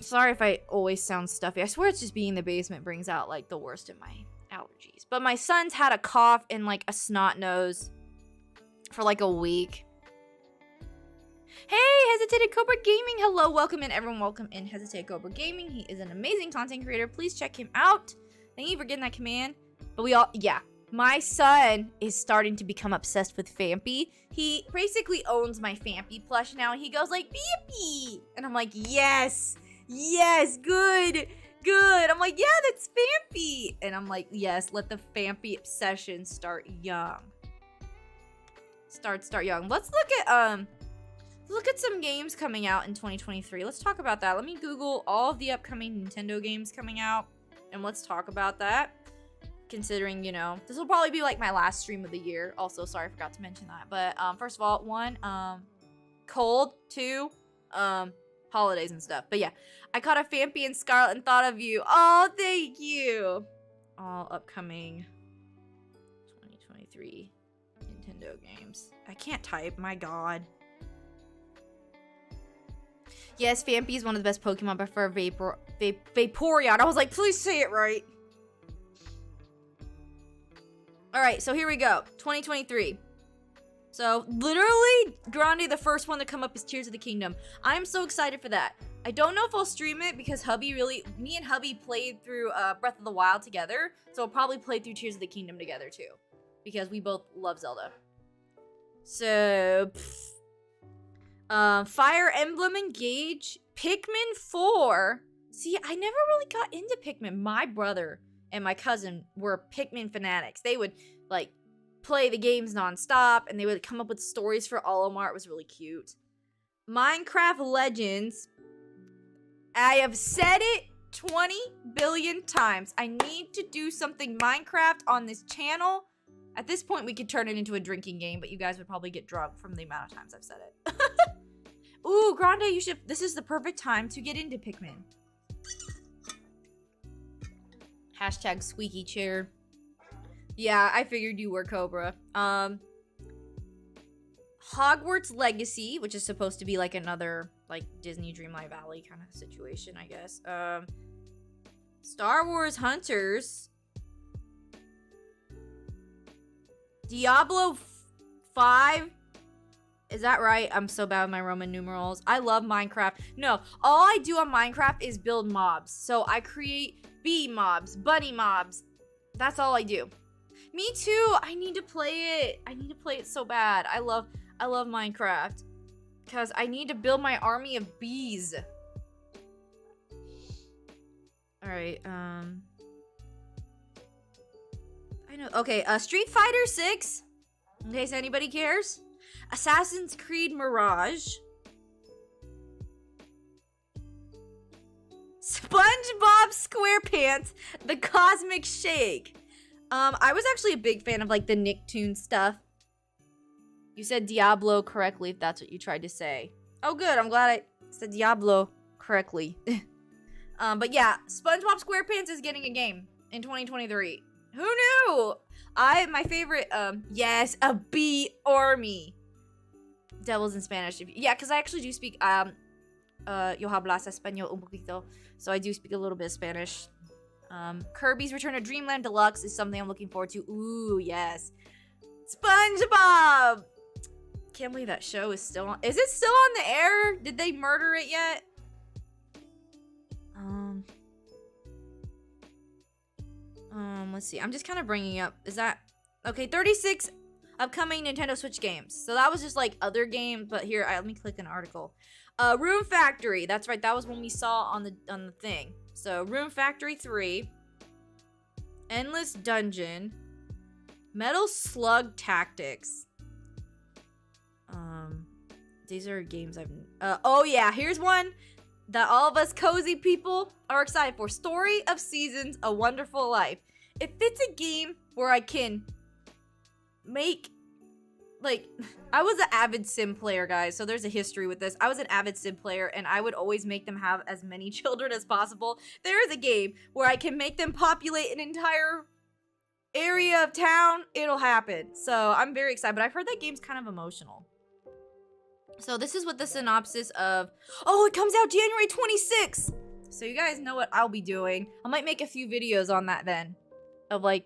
Sorry if I always sound stuffy. I swear it's just being in the basement brings out like the worst of my allergies. But my son's had a cough and like a snot nose for like a week. Hey, Hesitated Cobra Gaming. Hello, welcome in everyone. Welcome in Hesitated Cobra Gaming. He is an amazing content creator. Please check him out. Thank you for getting that command. But my son is starting to become obsessed with Fampy. He basically owns my Fampy plush now, and he goes like, Fampy! And I'm like, yes, good. I'm like, yeah, that's Fampy. And I'm like, yes, let the Fampy obsession start young. Start young. Let's look at some games coming out in 2023. Let's talk about that. Let me Google all of the upcoming Nintendo games coming out, and let's talk about that. Considering, you know, this will probably be like my last stream of the year. Also, sorry, I forgot to mention that. But first of all, 1, cold. 2, holidays and stuff. But yeah, I caught a Fampy and Scarlet and thought of you. Oh, thank you. All upcoming 2023 Nintendo games. I can't type, my god. Yes, Fampy is one of the best Pokemon. I prefer Vaporeon. I was like, please say it right. Alright, so here we go. 2023. So, literally, Grande, the first one to come up is Tears of the Kingdom. I'm so excited for that. I don't know if I'll stream it because me and hubby played through Breath of the Wild together. So, we'll probably play through Tears of the Kingdom together, too. Because we both love Zelda. So, Fire Emblem Engage. Pikmin 4. See, I never really got into Pikmin. My brother and my cousin were Pikmin fanatics. They would, like, play the games nonstop, and they would come up with stories for Olimar. It was really cute. Minecraft Legends. I have said it 20 billion times. I need to do something Minecraft on this channel. At this point, we could turn it into a drinking game, but you guys would probably get drunk from the amount of times I've said it. Ooh, Grande, this is the perfect time to get into Pikmin. Hashtag squeaky chair. Yeah, I figured you were Cobra. Hogwarts Legacy, which is supposed to be like another like Disney Dreamlight Valley kind of situation, I guess. Star Wars Hunters. Diablo 5. Is that right? I'm so bad with my Roman numerals. I love Minecraft. No, all I do on Minecraft is build mobs. So I create bee mobs, bunny mobs. That's all I do. Me too. I need to play it. I need to play it so bad. I love Minecraft because I need to build my army of bees. All right. I know. Okay. Street Fighter 6. In case anybody cares. Assassin's Creed Mirage. SpongeBob SquarePants, The Cosmic Shake. I was actually a big fan of like the Nicktoons stuff. You said Diablo correctly if that's what you tried to say. Oh good, I'm glad I said Diablo correctly. But yeah, SpongeBob SquarePants is getting a game in 2023. Who knew? My favorite, yes, a bee army. Devils in Spanish. Yeah, because I actually do speak, yo hablas español un poquito. So I do speak a little bit of Spanish. Kirby's Return to Dreamland Deluxe is something I'm looking forward to. Ooh, yes. SpongeBob! Can't believe that show is still on. Is it still on the air? Did they murder it yet? Let's see. I'm just kind of bringing up. Is that... Okay, 36 upcoming Nintendo Switch games. So that was just like other games, but here, let me click an article. Room Factory. That's right. That was one we saw on the thing. So Room Factory 3, Endless Dungeon, Metal Slug Tactics. These are games I've. Oh yeah, here's one that all of us cozy people are excited for. Story of Seasons: A Wonderful Life. If it's a game where I can make, like, I was an avid sim player, guys, so there's a history with this. I was an avid sim player, and I would always make them have as many children as possible. There is a game where I can make them populate an entire area of town. It'll happen. So I'm very excited, but I've heard that game's kind of emotional. So this is what the synopsis of... Oh, it comes out January 26th! So you guys know what I'll be doing. I might make a few videos on that then. Of, like...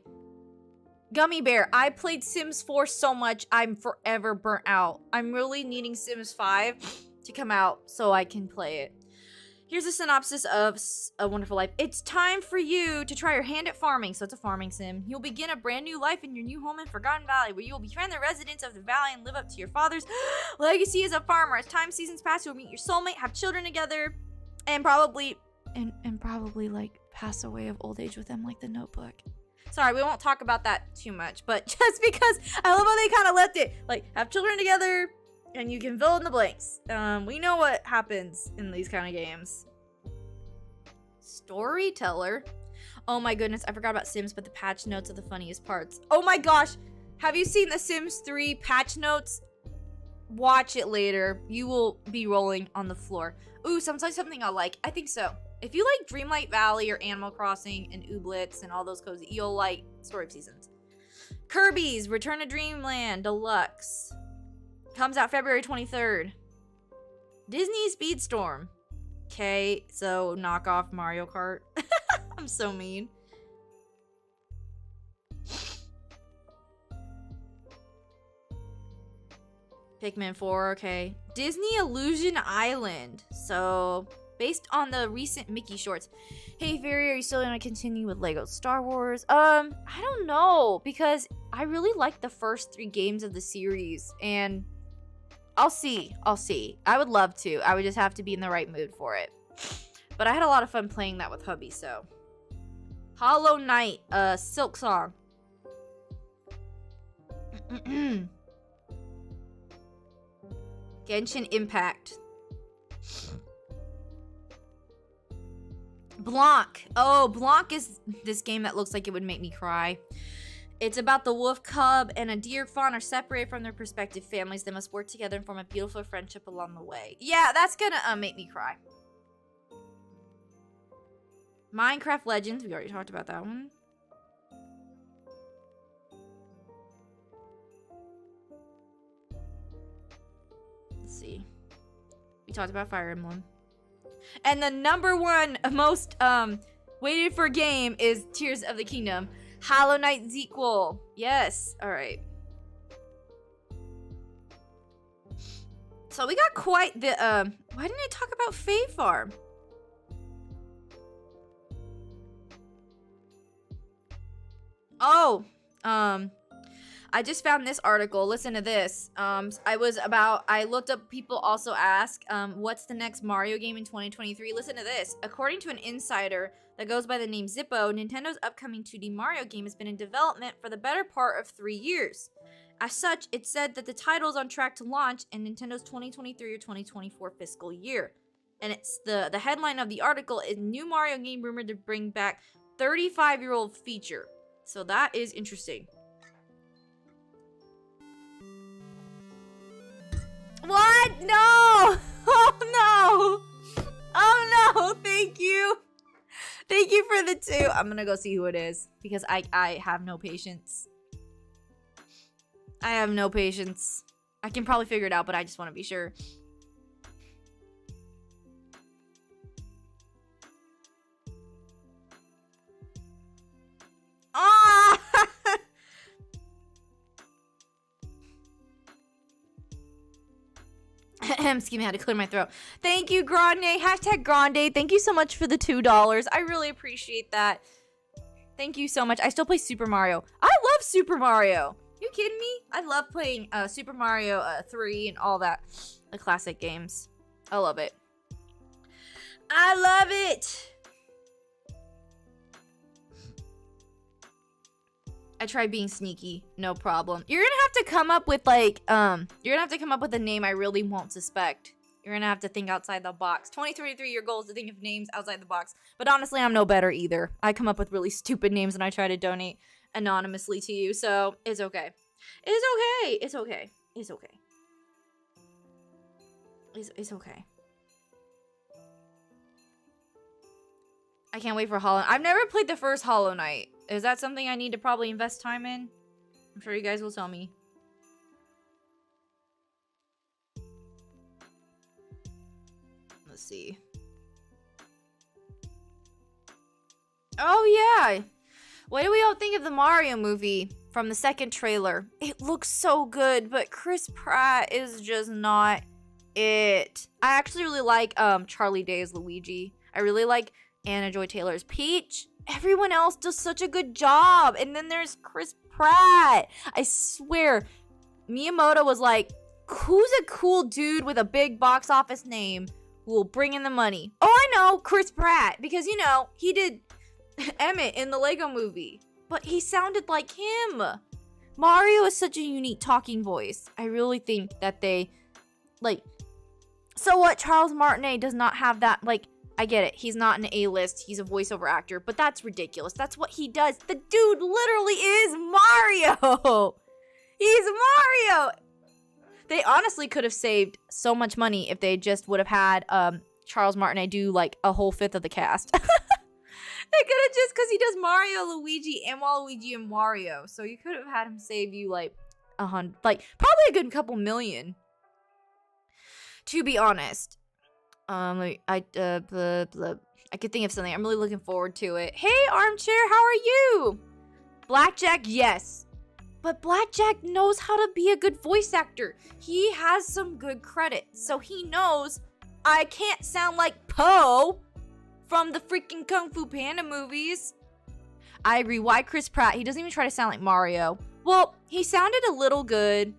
Gummy Bear, I played Sims 4 so much, I'm forever burnt out. I'm really needing Sims 5 to come out so I can play it. Here's a synopsis of A Wonderful Life. It's time for you to try your hand at farming. So it's a farming sim. You'll begin a brand new life in your new home in Forgotten Valley, where you will befriend the residents of the valley and live up to your father's legacy as a farmer. As time seasons pass, you'll meet your soulmate, have children together, and probably like pass away of old age with them, like The Notebook. Sorry, we won't talk about that too much, but just because I love how they kind of left it, like, have children together, and you can fill in the blanks. We know what happens in these kind of games. Storyteller. Oh my goodness, I forgot about Sims, but the patch notes are the funniest parts. Oh my gosh, have you seen the Sims 3 patch notes? Watch it later. You will be rolling on the floor. Ooh, sounds like something I like. I think so. If you like Dreamlight Valley or Animal Crossing and Ooblets and all those cozy, you'll like Story of Seasons. Kirby's Return to Dreamland Deluxe. Comes out February 23rd. Disney Speedstorm. Okay, so knock off Mario Kart. I'm so mean. Pikmin 4, okay. Disney Illusion Island. So, based on the recent Mickey shorts. Hey, Fairy, are you still gonna continue with Lego Star Wars? I don't know, because I really like the first 3 games of the series, and I'll see. I would love to. I would just have to be in the right mood for it. But I had a lot of fun playing that with hubby, so. Hollow Knight, Silk Song. Genshin Impact. Blanc. Oh, Blanc is this game that looks like it would make me cry. It's about the wolf cub and a deer fawn are separated from their respective families. They must work together and form a beautiful friendship along the way. Yeah, that's gonna make me cry. Minecraft Legends. We already talked about that one. Let's see. We talked about Fire Emblem. And the number one most waited for game is Tears of the Kingdom. Hollow Knight sequel. Yes. All right. So we got quite the why didn't I talk about Fae Farm? Oh, I just found this article. Listen to this. I looked up people also ask, what's the next Mario game in 2023? Listen to this. According to an insider that goes by the name Zippo, Nintendo's upcoming 2D Mario game has been in development for the better part of 3 years. As such, it said that the title is on track to launch in Nintendo's 2023 or 2024 fiscal year. And it's the headline of the article is new Mario game rumored to bring back 35-year-old feature. So that is interesting. What? No! Oh no! Oh no! Thank you! Thank you for the 2. I'm gonna go see who it is because I have no patience. I have no patience. I can probably figure it out, but I just want to be sure. Ah! Excuse me, I had to clear my throat. Thank you, Grande. Hashtag Grande. Thank you so much for the $2. I really appreciate that. Thank you so much. I still play Super Mario. I love Super Mario. You kidding me? I love playing Super Mario 3 and all that. The classic games. I love it. I love it. I tried being sneaky. No problem. You're gonna have to come up with like, you're gonna have to come up with a name I really won't suspect. You're gonna have to think outside the box. 2023, your goal is to think of names outside the box. But honestly, I'm no better either. I come up with really stupid names and I try to donate anonymously to you, so it's okay. It's okay. It's okay. It's okay. It's okay. I can't wait for Hollow Knight. I've never played the first Hollow Knight. Is that something I need to probably invest time in? I'm sure you guys will tell me. Let's see. Oh yeah. What do we all think of the Mario movie from the second trailer? It looks so good, but Chris Pratt is just not it. I actually really like Charlie Day as Luigi. I really like Anna Joy Taylor as Peach. Everyone else does such a good job. And then there's Chris Pratt. I swear, Miyamoto was like, who's a cool dude with a big box office name who will bring in the money? Oh, I know, Chris Pratt. Because, you know, he did Emmett in the Lego movie. But he sounded like him. Mario is such a unique talking voice. I really think that they, like, so what? Charles Martinet does not have that, like, I get it. He's not an A-list. He's a voiceover actor, but that's ridiculous. That's what he does. The dude literally is Mario. He's Mario. They honestly could have saved so much money if they just would have had Charles Martinet do like a whole fifth of the cast. They could have just, because he does Mario, Luigi, and Waluigi and Wario. So you could have had him save you like probably a good couple million. To be honest. I could think of something. I'm really looking forward to it. Hey, Armchair, how are you? Blackjack, yes. But Blackjack knows how to be a good voice actor. He has some good credit. So he knows I can't sound like Po from the freaking Kung Fu Panda movies. I agree. Why Chris Pratt? He doesn't even try to sound like Mario. Well, he sounded a little good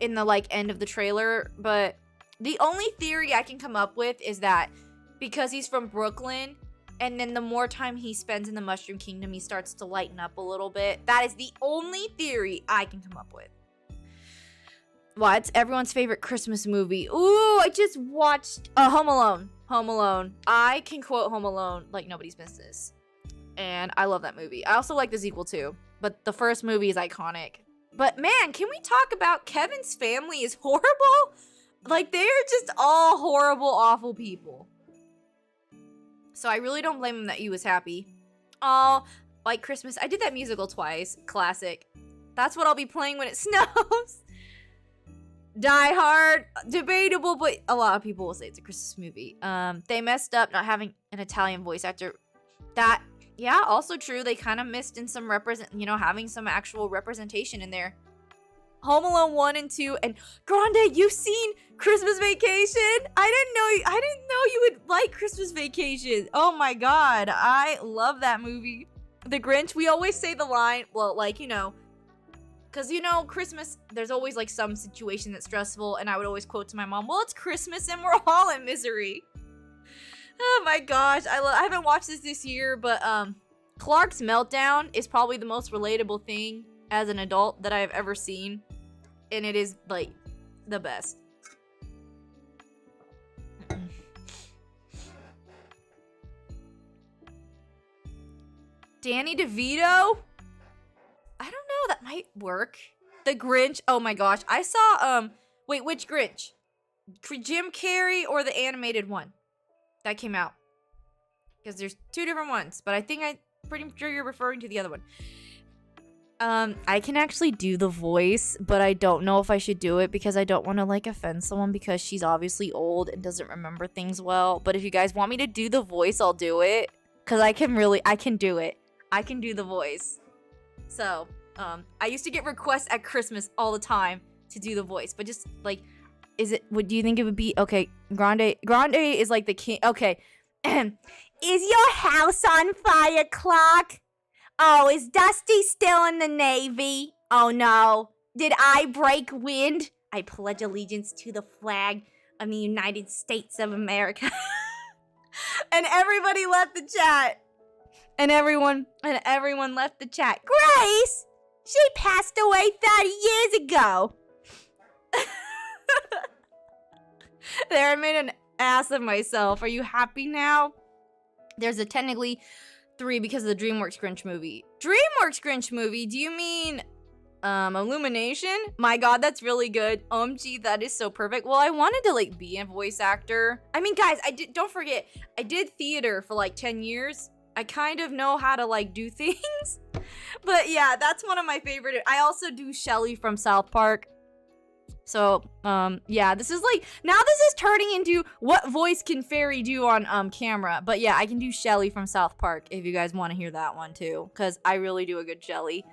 in the like end of the trailer, but the only theory I can come up with is that because he's from Brooklyn, and then the more time he spends in the Mushroom Kingdom, he starts to lighten up a little bit. That is the only theory I can come up with. What's everyone's favorite Christmas movie? Ooh, I just watched Home Alone. Home Alone. I can quote Home Alone like nobody's business. And I love that movie. I also like the sequel too. But the first movie is iconic. But man, can we talk about Kevin's family is horrible? Like, they're just all horrible, awful people. So I really don't blame him that he was happy. Oh, like Christmas. I did that musical twice. Classic. That's what I'll be playing when it snows. Die Hard, debatable, but a lot of people will say it's a Christmas movie. They messed up not having an Italian voice actor. That, yeah, also true. They kind of missed in some having some actual representation in there. Home Alone 1 and 2, and Grande, you've seen Christmas Vacation? I didn't know you would like Christmas Vacation. Oh my god, I love that movie. The Grinch, we always say the line, well, because, Christmas, there's always, some situation that's stressful, and I would always quote to my mom, well, it's Christmas and we're all in misery. Oh my gosh, I haven't watched this year, but, Clark's meltdown is probably the most relatable thing as an adult that I have ever seen, and it is, the best. Danny DeVito? I don't know, that might work. The Grinch, oh my gosh. I saw, wait, which Grinch? Jim Carrey or the animated one that came out? Because there's two different ones, but I'm pretty sure you're referring to the other one. I can actually do the voice, but I don't know if I should do it because I don't want to, offend someone because she's obviously old and doesn't remember things well. But if you guys want me to do the voice, I'll do it. Because I can do it. I can do the voice. So, I used to get requests at Christmas all the time to do the voice, but just, do you think it would be, okay, Grande is, the king, okay. Is your house on fire, Clark? Oh, is Dusty still in the Navy? Oh, no. Did I break wind? I pledge allegiance to the flag of the United States of America. And everybody left the chat. And everyone left the chat. Grace! She passed away 30 years ago. There, I made an ass of myself. Are you happy now? There's a technically 3 because of the DreamWorks Grinch movie. DreamWorks Grinch movie? Do you mean Illumination? My god, that's really good. OMG, that is so perfect. Well, I wanted to be a voice actor. I mean, guys, don't forget, I did theater for 10 years. I kind of know how to do things. But yeah, that's one of my favorite. I also do Shelly from South Park. So, yeah, this is now this is turning into what voice can Fairy do on camera. But yeah, I can do Shelly from South Park if you guys want to hear that one too, because I really do a good Shelly.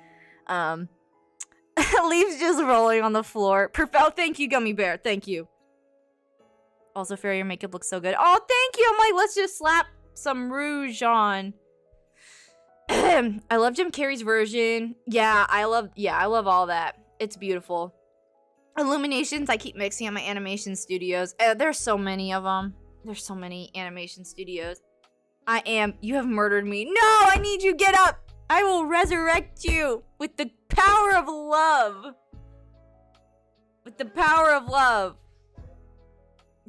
Leaves just rolling on the floor. Oh, thank you, Gummy Bear. Thank you. Also, Fairy, your makeup looks so good. Oh, thank you. I'm let's just slap some rouge on. I love Jim Carrey's version. Yeah, I love all that. It's beautiful. Illuminations, I keep mixing up my animation studios. There's so many of them. There's so many animation studios. You have murdered me. No, I need you, get up. I will resurrect you with the power of love. With the power of love.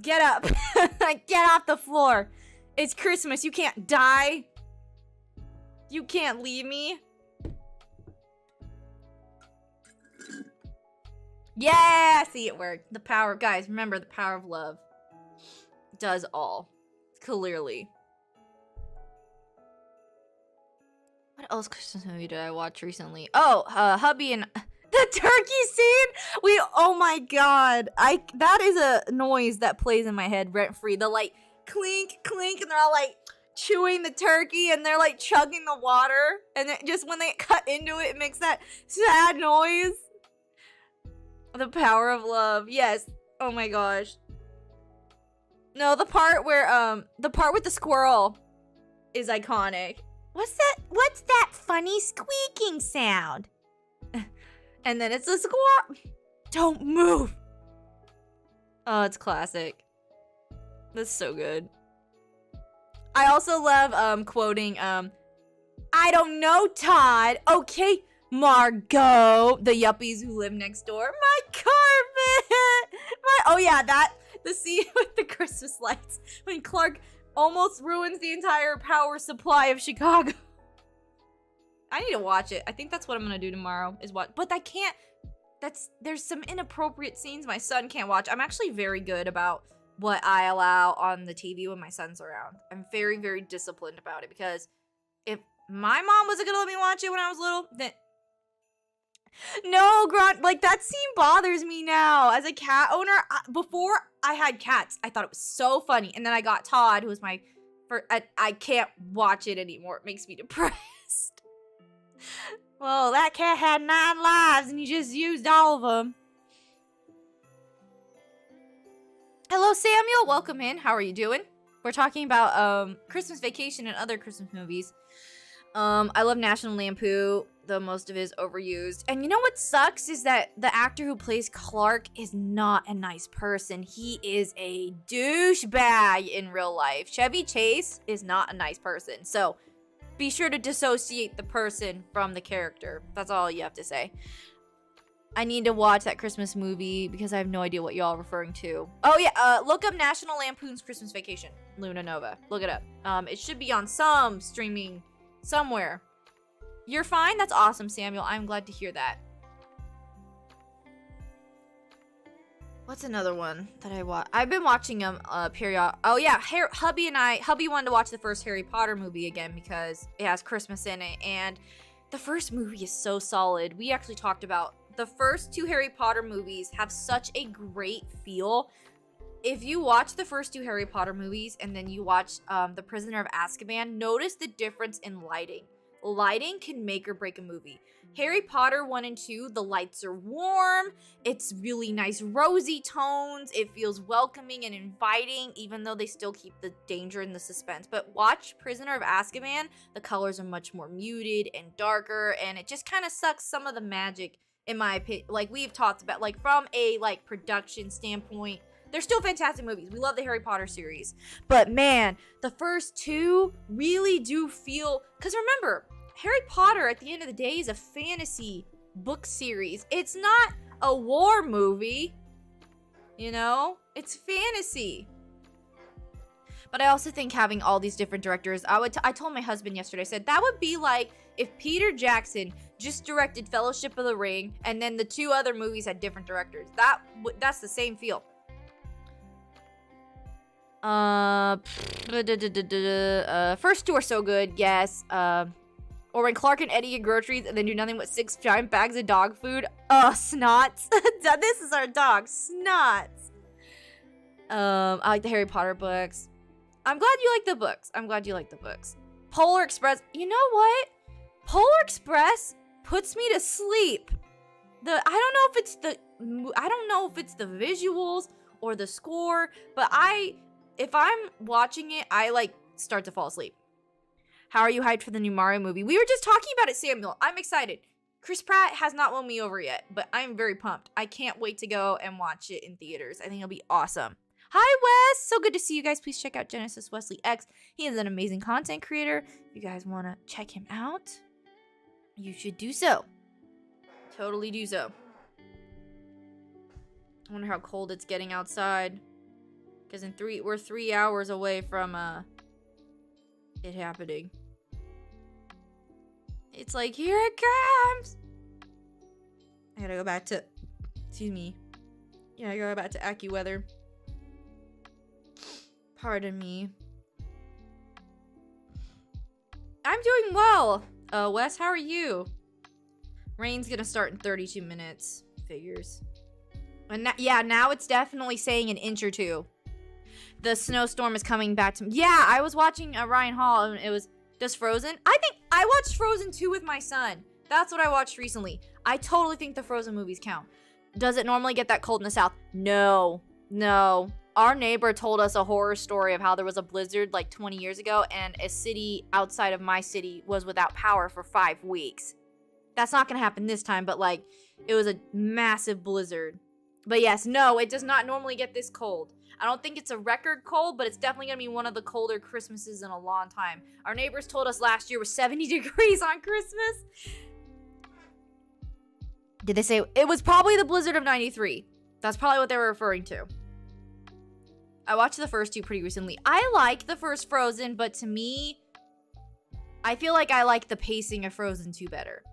Get up. Get off the floor. It's Christmas. You can't die. You can't leave me. Yeah, see, it worked. The power, guys, remember the power of love does all. Clearly. What else Christmas movie did I watch recently? Oh, hubby and the turkey scene. Oh my god. That is a noise that plays in my head rent free. The clink, clink, and they're all chewing the turkey and they're chugging the water. And just when they cut into it, it makes that sad noise. The power of love. Yes. Oh my gosh. No, the part with the squirrel is iconic. What's that funny squeaking sound? And then it's a squirrel. Don't move. Oh, it's classic. That's so good. I also love quoting I don't know, Todd. Okay, Margot, the yuppies who live next door. My carpet! Oh yeah, the scene with the Christmas lights when Clark almost ruins the entire power supply of Chicago. I need to watch it. I think that's what I'm gonna do tomorrow, is watch. But I can't, there's some inappropriate scenes my son can't watch. I'm actually very good about what I allow on the TV when my son's around. I'm very, very disciplined about it, because if my mom wasn't gonna let me watch it when I was little, then No, Grant, like that scene bothers me now. As a cat owner, before I had cats, I thought it was so funny. And then I got Todd, who was my first, I can't watch it anymore. It makes me depressed. Well, that cat had 9 lives and you just used all of them. Hello, Samuel. Welcome in. How are you doing? We're talking about Christmas Vacation and other Christmas movies. I love National Lampoon, though most of it is overused. And you know what sucks is that the actor who plays Clark is not a nice person. He is a douchebag in real life. Chevy Chase is not a nice person. So be sure to dissociate the person from the character. That's all you have to say. I need to watch that Christmas movie because I have no idea what y'all are referring to. Oh yeah, look up National Lampoon's Christmas Vacation. Luna Nova. Look it up. It should be on some streaming somewhere. You're fine? That's awesome, Samuel. I'm glad to hear that. What's another one that I watch? I've been watching them period. Oh yeah, Hubby wanted to watch the first Harry Potter movie again because it has Christmas in it, and the first movie is so solid. We actually talked about the first 2 Harry Potter movies have such a great feel. If you watch the first 2 Harry Potter movies and then you watch The Prisoner of Azkaban, notice the difference in lighting. Lighting can make or break a movie. Harry Potter 1 and 2, the lights are warm. It's really nice rosy tones. It feels welcoming and inviting, even though they still keep the danger and the suspense. But watch Prisoner of Azkaban, the colors are much more muted and darker, and it just kind of sucks some of the magic, in my opinion. Like we've talked about, like from a like production standpoint, they're still fantastic movies. We love the Harry Potter series. But man, the first 2 really do feel... Because remember, Harry Potter at the end of the day is a fantasy book series. It's not a war movie. You know? It's fantasy. But I also think having all these different directors... I told my husband yesterday, I said, that would be like if Peter Jackson just directed Fellowship of the Ring and then the 2 other movies had different directors. That's the same feel. First 2 are so good, yes. Or when Clark and Eddie get groceries and then do nothing but 6 giant bags of dog food. Snots. This is our dog, Snots. I like the Harry Potter books. I'm glad you like the books. Polar Express. You know what? Polar Express puts me to sleep. I don't know if it's the visuals or the score, but if I'm watching it, I like start to fall asleep. How are you hyped for the new Mario movie? We were just talking about it, Samuel. I'm excited. Chris Pratt has not won me over yet, but I'm very pumped. I can't wait to go and watch it in theaters. I think it'll be awesome. Hi, Wes. So good to see you guys. Please check out Genesis Wesley X. He is an amazing content creator. If you guys want to check him out, you should do so. Totally do so. I wonder how cold it's getting outside. Because we're 3 hours away from it happening. It's like, here it comes. I gotta go back to, excuse me. Yeah, I gotta go back to AccuWeather. Pardon me. I'm doing well. Wes, how are you? Rain's gonna start in 32 minutes. Figures. And now it's definitely saying an inch or 2. The snowstorm is coming back to me. Yeah, I was watching Ryan Hall and it was just Frozen. I think I watched Frozen 2 with my son. That's what I watched recently. I totally think the Frozen movies count. Does it normally get that cold in the South? No. Our neighbor told us a horror story of how there was a blizzard like 20 years ago and a city outside of my city was without power for 5 weeks. That's not going to happen this time, but like it was a massive blizzard. But yes, no, it does not normally get this cold. I don't think it's a record cold, but it's definitely going to be one of the colder Christmases in a long time. Our neighbors told us last year was 70 degrees on Christmas. Did they say? It was probably the blizzard of 93. That's probably what they were referring to. I watched the first 2 pretty recently. I like the first Frozen, but to me, I feel like I like the pacing of Frozen 2 better.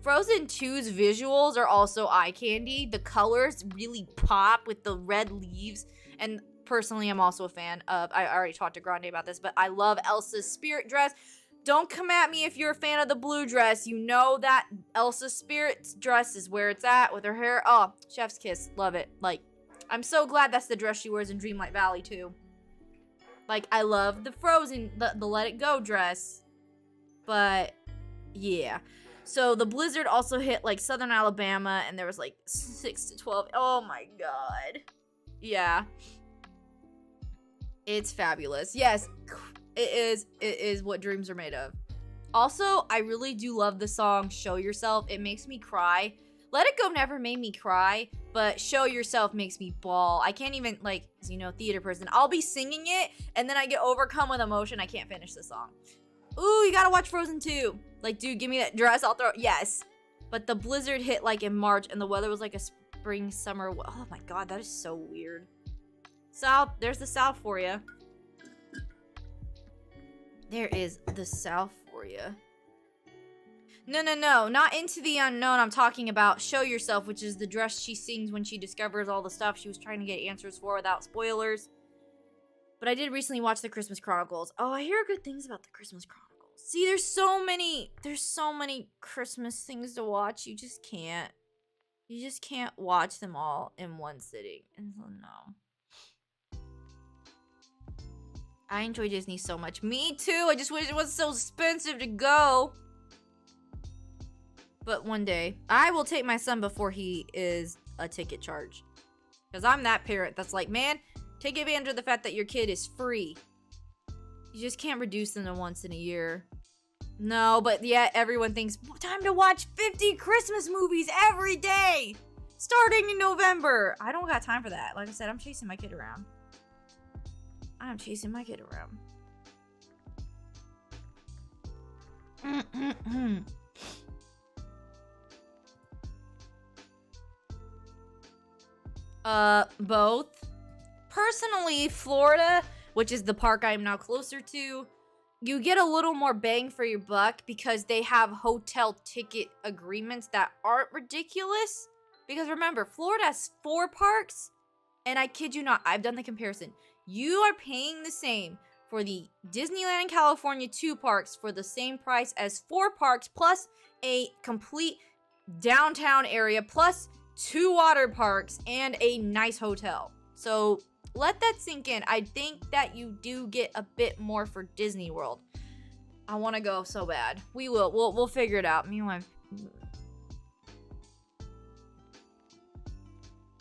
Frozen 2's visuals are also eye candy. The colors really pop with the red leaves. And personally, I'm also a fan of, I already talked to Grande about this, but I love Elsa's spirit dress. Don't come at me if you're a fan of the blue dress. You know that Elsa Spirit's dress is where it's at with her hair. Oh, chef's kiss. Love it. Like, I'm so glad that's the dress she wears in Dreamlight Valley, too. Like, I love the Frozen, the Let It Go dress. But, yeah. So, the blizzard also hit, like, southern Alabama, and there was, like, 6 to 12. Oh, my God. Yeah. It's fabulous. Yes, it is what dreams are made of. Also, I really do love the song Show Yourself. It makes me cry. Let It Go never made me cry, but Show Yourself makes me bawl. I can't even, like, you know, theater person. I'll be singing it, and then I get overcome with emotion. I can't finish the song. Ooh, you gotta watch Frozen 2. Like, dude, give me that dress. I'll throw it. Yes. But the blizzard hit, like, in March, and the weather was like a spring, summer. Oh, my God. That is so weird. South. There's the South for you. There is the South for you. No. Not Into the Unknown. I'm talking about Show Yourself, which is the dress she sings when she discovers all the stuff she was trying to get answers for without spoilers. But I did recently watch the Christmas Chronicles. Oh, I hear good things about the Christmas Chronicles. See, there's so many Christmas things to watch. You just can't watch them all in one sitting. And so, no. I enjoy Disney so much. Me too. I just wish it wasn't so expensive to go. But one day, I will take my son before he is a ticket charge. Because I'm that parent that's like, man, take advantage of the fact that your kid is free. You just can't reduce them to once in a year. No, but yet everyone thinks, time to watch 50 Christmas movies every day. Starting in November. I don't got time for that. Like I said, I'm chasing my kid around. Both. Personally, Florida, which is the park I am now closer to, you get a little more bang for your buck because they have hotel ticket agreements that aren't ridiculous. Because remember, Florida has 4 parks, and I kid you not, I've done the comparison. You are paying the same for the Disneyland in California 2 parks for the same price as 4 parks plus a complete downtown area plus 2 water parks and a nice hotel. So let that sink in. I think that you do get a bit more for Disney World. I want to go so bad. We will. We'll figure it out. Me and my...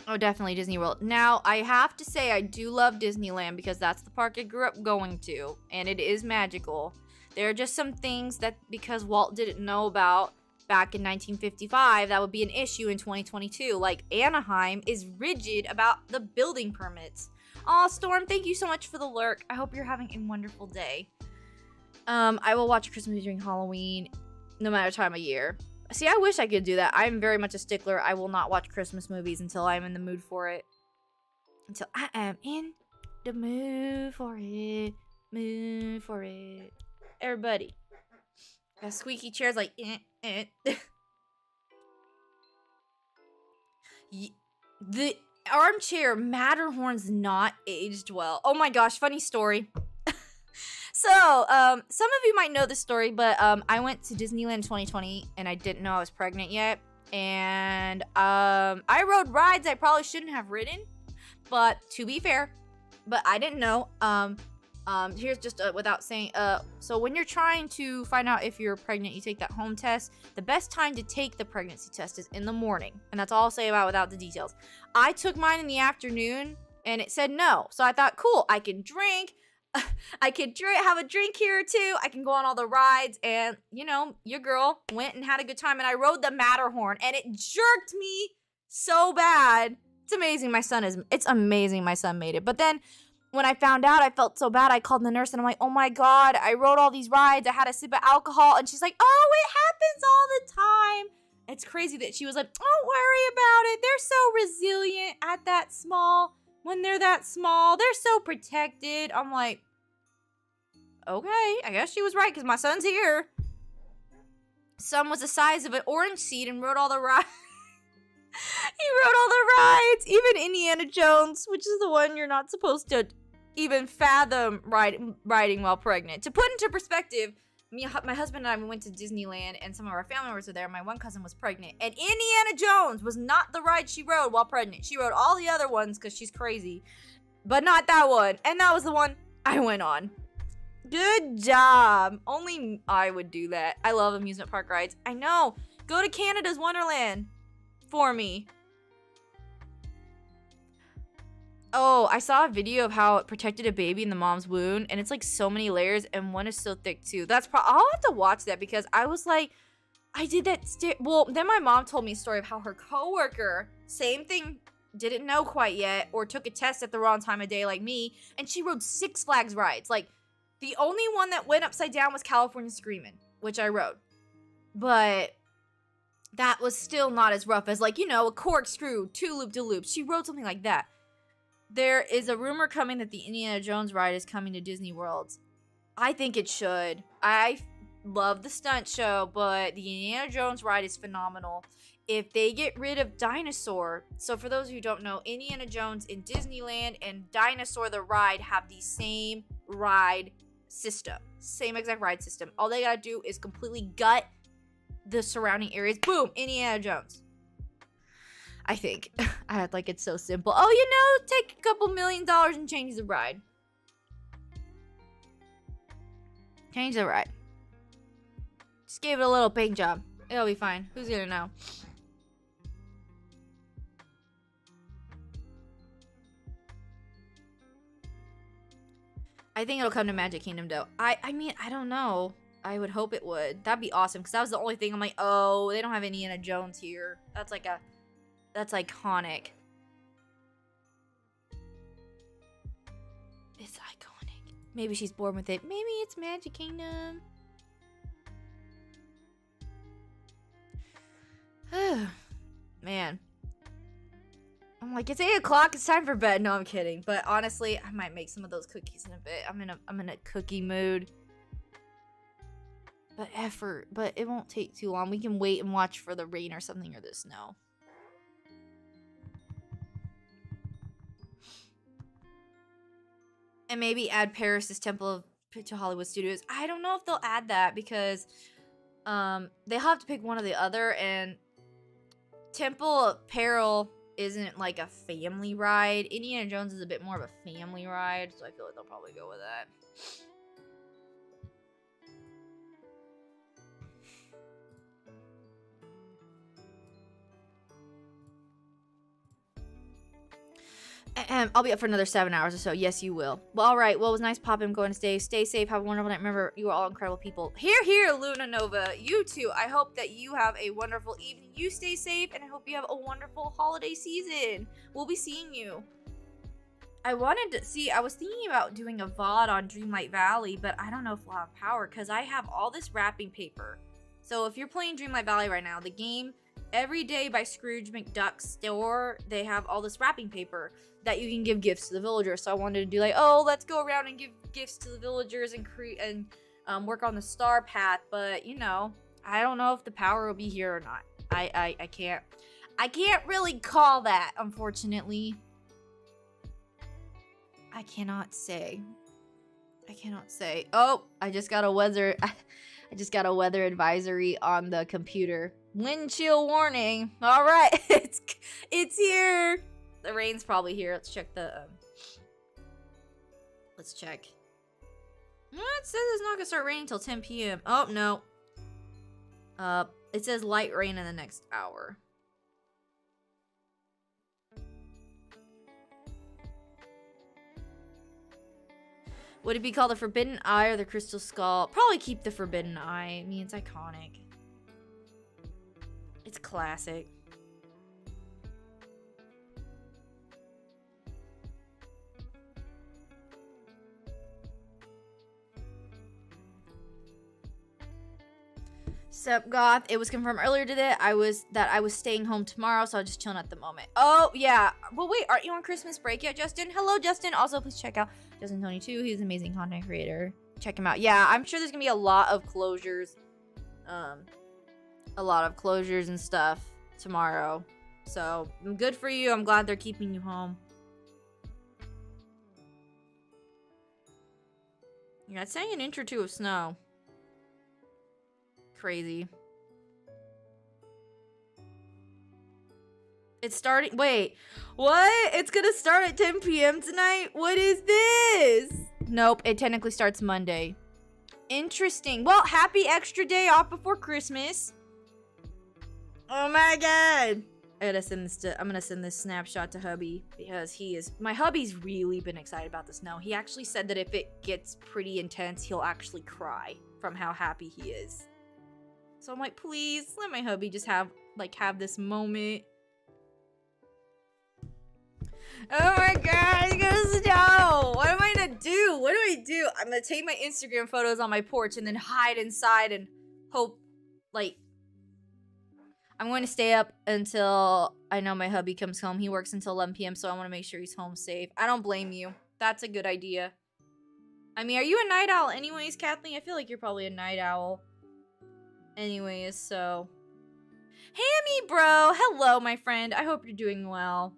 Oh, definitely Disney World. Now, I have to say I do love Disneyland because that's the park I grew up going to, and it is magical. There are just some things that, because Walt didn't know about back in 1955, that would be an issue in 2022. Like, Anaheim is rigid about the building permits. Aw, Storm, thank you so much for the lurk. I hope you're having a wonderful day. I will watch a Christmas movie during Halloween, no matter time of year. See, I wish I could do that. I'm very much a stickler. I will not watch Christmas movies until I'm in the mood for it. Until I am in the mood for it. Mood for it. Everybody. Got squeaky chairs like, The armchair Matterhorn's not aged well. Oh my gosh, funny story. So, some of you might know this story, but I went to Disneyland in 2020, and I didn't know I was pregnant yet. And I rode rides I probably shouldn't have ridden, but to be fair, but I didn't know. Here's just without saying, so when you're trying to find out if you're pregnant, you take that home test. The best time to take the pregnancy test is in the morning, and that's all I'll say about without the details. I took mine in the afternoon, and it said no. So I thought, cool, I can drink. I could have a drink here or two. I can go on all the rides. And, you know, your girl went and had a good time. And I rode the Matterhorn. And it jerked me so bad. It's amazing it's amazing my son made it. But then when I found out, I felt so bad. I called the nurse and I'm like, oh my God, I rode all these rides. I had a sip of alcohol. And she's like, oh, it happens all the time. It's crazy that she was like, don't worry about it. They're so resilient at that small. When they're that small, they're so protected. I'm like, okay, I guess she was right because my son's here. Son was the size of an orange seed and rode all the rides. He rode all the rides, even Indiana Jones, which is the one you're not supposed to even fathom riding while pregnant. To put into perspective, my husband and I, we went to Disneyland, and some of our family members were there. My one cousin was pregnant, and Indiana Jones was not the ride she rode while pregnant. She rode all the other ones because she's crazy, but not that one. And that was the one I went on. Good job. Only I would do that. I love amusement park rides. I know. Go to Canada's Wonderland for me. Oh, I saw a video of how it protected a baby in the mom's wound, and it's like so many layers, and one is so thick too. I'll have to watch that because I was like, I did that. Well, then my mom told me a story of how her coworker, same thing, didn't know quite yet, or took a test at the wrong time of day like me, and she rode Six Flags rides. Like, the only one that went upside down was California Screamin', which I rode. But that was still not as rough as, like, you know, a corkscrew, 2 loop-de-loops. She rode something like that. There is a rumor coming that the Indiana Jones ride is coming to Disney World. I think it should. I love the stunt show, but the Indiana Jones ride is phenomenal. If they get rid of Dinosaur, so for those who don't know, Indiana Jones in Disneyland and Dinosaur the ride have the same ride system. Same exact ride system. All they gotta do is completely gut the surrounding areas. Boom! Indiana Jones. I think. I act like it's so simple. Oh, you know, take a couple $1 million and change the ride. Change the ride. Just give it a little paint job. It'll be fine. Who's gonna know? I think it'll come to Magic Kingdom, though. I mean, I don't know. I would hope it would. That'd be awesome, because that was the only thing I'm like, oh, they don't have Indiana Jones here. That's iconic. It's iconic. Maybe she's bored with it. Maybe it's Magic Kingdom. Man. I'm like, it's 8 o'clock. It's time for bed. No, I'm kidding. But honestly, I might make some of those cookies in a bit. I'm in a cookie mood. But it won't take too long. We can wait and watch for the rain or something, or the snow. And maybe add Paris' Temple to Hollywood Studios. I don't know if they'll add that because they'll have to pick one or the other, and Temple of Peril isn't like a family ride. Indiana Jones is a bit more of a family ride, so I feel like they'll probably go with that. I'll be up for another 7 hours or so. Yes, you will. Well, all right. Well, it was nice popping. Going to stay safe. Have a wonderful night. Remember, you are all incredible people. Here, Luna Nova. You too. I hope that you have a wonderful evening. You stay safe, and I hope you have a wonderful holiday season. We'll be seeing you. I wanted to see. I was thinking about doing a VOD on Dreamlight Valley, but I don't know if we'll have power because I have all this wrapping paper. So if you're playing Dreamlight Valley right now, the game Every Day by Scrooge McDuck's store, they have all this wrapping paper that you can give gifts to the villagers. So I wanted to do like, oh, let's go around and give gifts to the villagers and work on the star path. But you know, I don't know if the power will be here or not. I can't really call that, unfortunately. I cannot say. Oh, I just got a weather advisory on the computer. Wind chill warning. All right, it's here. The rain's probably here. Let's check the. Let's check. It says it's not gonna start raining until 10 p.m. Oh no. It says light rain in the next hour. Would it be called the Forbidden Eye or the Crystal Skull? Probably keep the Forbidden Eye. I mean, it's iconic. It's classic. Sup, Goth? It was confirmed earlier today that I was staying home tomorrow, so I'm just chilling at the moment. Oh, yeah. Well, wait, aren't you on Christmas break yet, Justin? Hello, Justin. Also, please check out Justin22. He's an amazing content creator. Check him out. Yeah, I'm sure there's gonna be a lot of closures. A lot of closures and stuff tomorrow. So, good for you. I'm glad they're keeping you home. Yeah, it's saying an inch or two of snow. Crazy. It's starting. Wait, what? It's gonna start at 10 p.m. tonight? What is this? Nope, it technically starts Monday. Interesting. Well, happy extra day off before Christmas. Oh my god. I'm gonna send this snapshot to hubby because my hubby's really been excited about the snow. He actually said that if it gets pretty intense, he'll actually cry from how happy he is. So I'm like, please let my hubby just have this moment. Oh my god, it's gonna snow! What am I gonna do? What do I do? I'm gonna take my Instagram photos on my porch and then hide inside and hope, I'm going to stay up until I know my hubby comes home. He works until 11 p.m., so I want to make sure he's home safe. I don't blame you. That's a good idea. I mean, are you a night owl anyways, Kathleen? I feel like you're probably a night owl. Anyways, so... Hammy, bro! Hello, my friend. I hope you're doing well.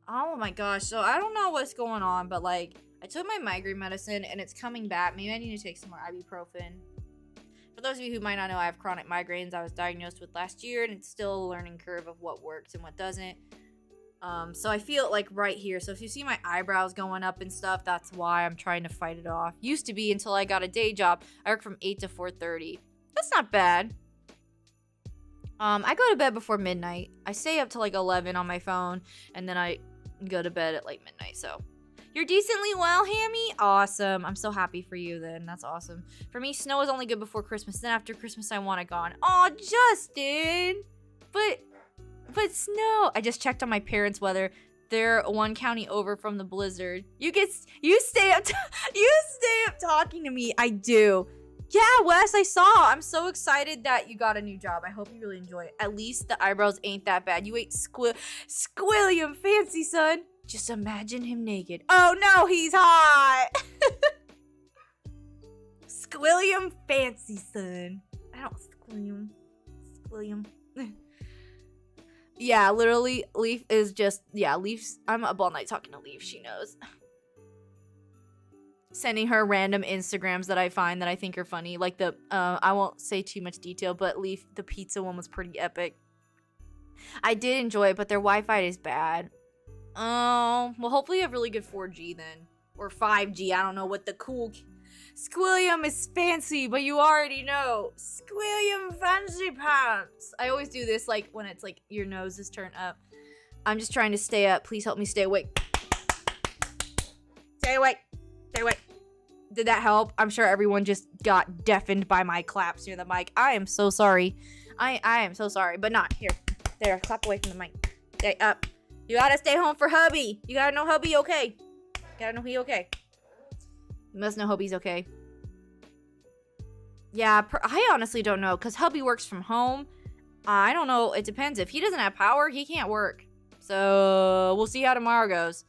Oh my gosh, so I don't know what's going on, but I took my migraine medicine and it's coming back. Maybe I need to take some more ibuprofen. For those of you who might not know, I have chronic migraines I was diagnosed with last year, and it's still a learning curve of what works and what doesn't. So I feel it right here. So if you see my eyebrows going up and stuff, that's why I'm trying to fight it off. Used to be until I got a day job. I work from 8 to 4:30. That's not bad. I go to bed before midnight. I stay up till 11 on my phone, and then I go to bed at midnight, so. You're decently well, Hammy? Awesome. I'm so happy for you then. That's awesome. For me, snow is only good before Christmas. Then after Christmas, I want it gone. Aw, Justin! But snow. I just checked on my parents' weather. They're one county over from the blizzard. You stay up talking to me. I do. Yeah, Wes, I saw. I'm so excited that you got a new job. I hope you really enjoy it. At least the eyebrows ain't that bad. You ain't squilliam fancy, son. Just imagine him naked. Oh no, he's hot. Squilliam fancy, son. I don't squilliam. Yeah, literally, Leaf is just, Leaf's, I'm up all night talking to Leaf, she knows. Sending her random Instagrams that I find that I think are funny. I won't say too much detail, but Leaf, the pizza one was pretty epic. I did enjoy it, but their Wi-Fi is bad. Oh, well, hopefully you have really good 4G then. Or 5G, I don't know what the cool... Squilliam is fancy, but you already know. Squilliam fancy pants. I always do this, when it's, your nose is turned up. I'm just trying to stay up. Please help me stay awake. Stay awake. Stay awake. Did that help? I'm sure everyone just got deafened by my claps near the mic. I am so sorry. I am so sorry, but not. Here. There, clap away from the mic. Stay up. You gotta stay home for hubby. You gotta know hubby okay. You gotta know he okay. You must know hubby's okay. Yeah, I honestly don't know, because hubby works from home. I don't know. It depends. If he doesn't have power, he can't work. So, we'll see how tomorrow goes.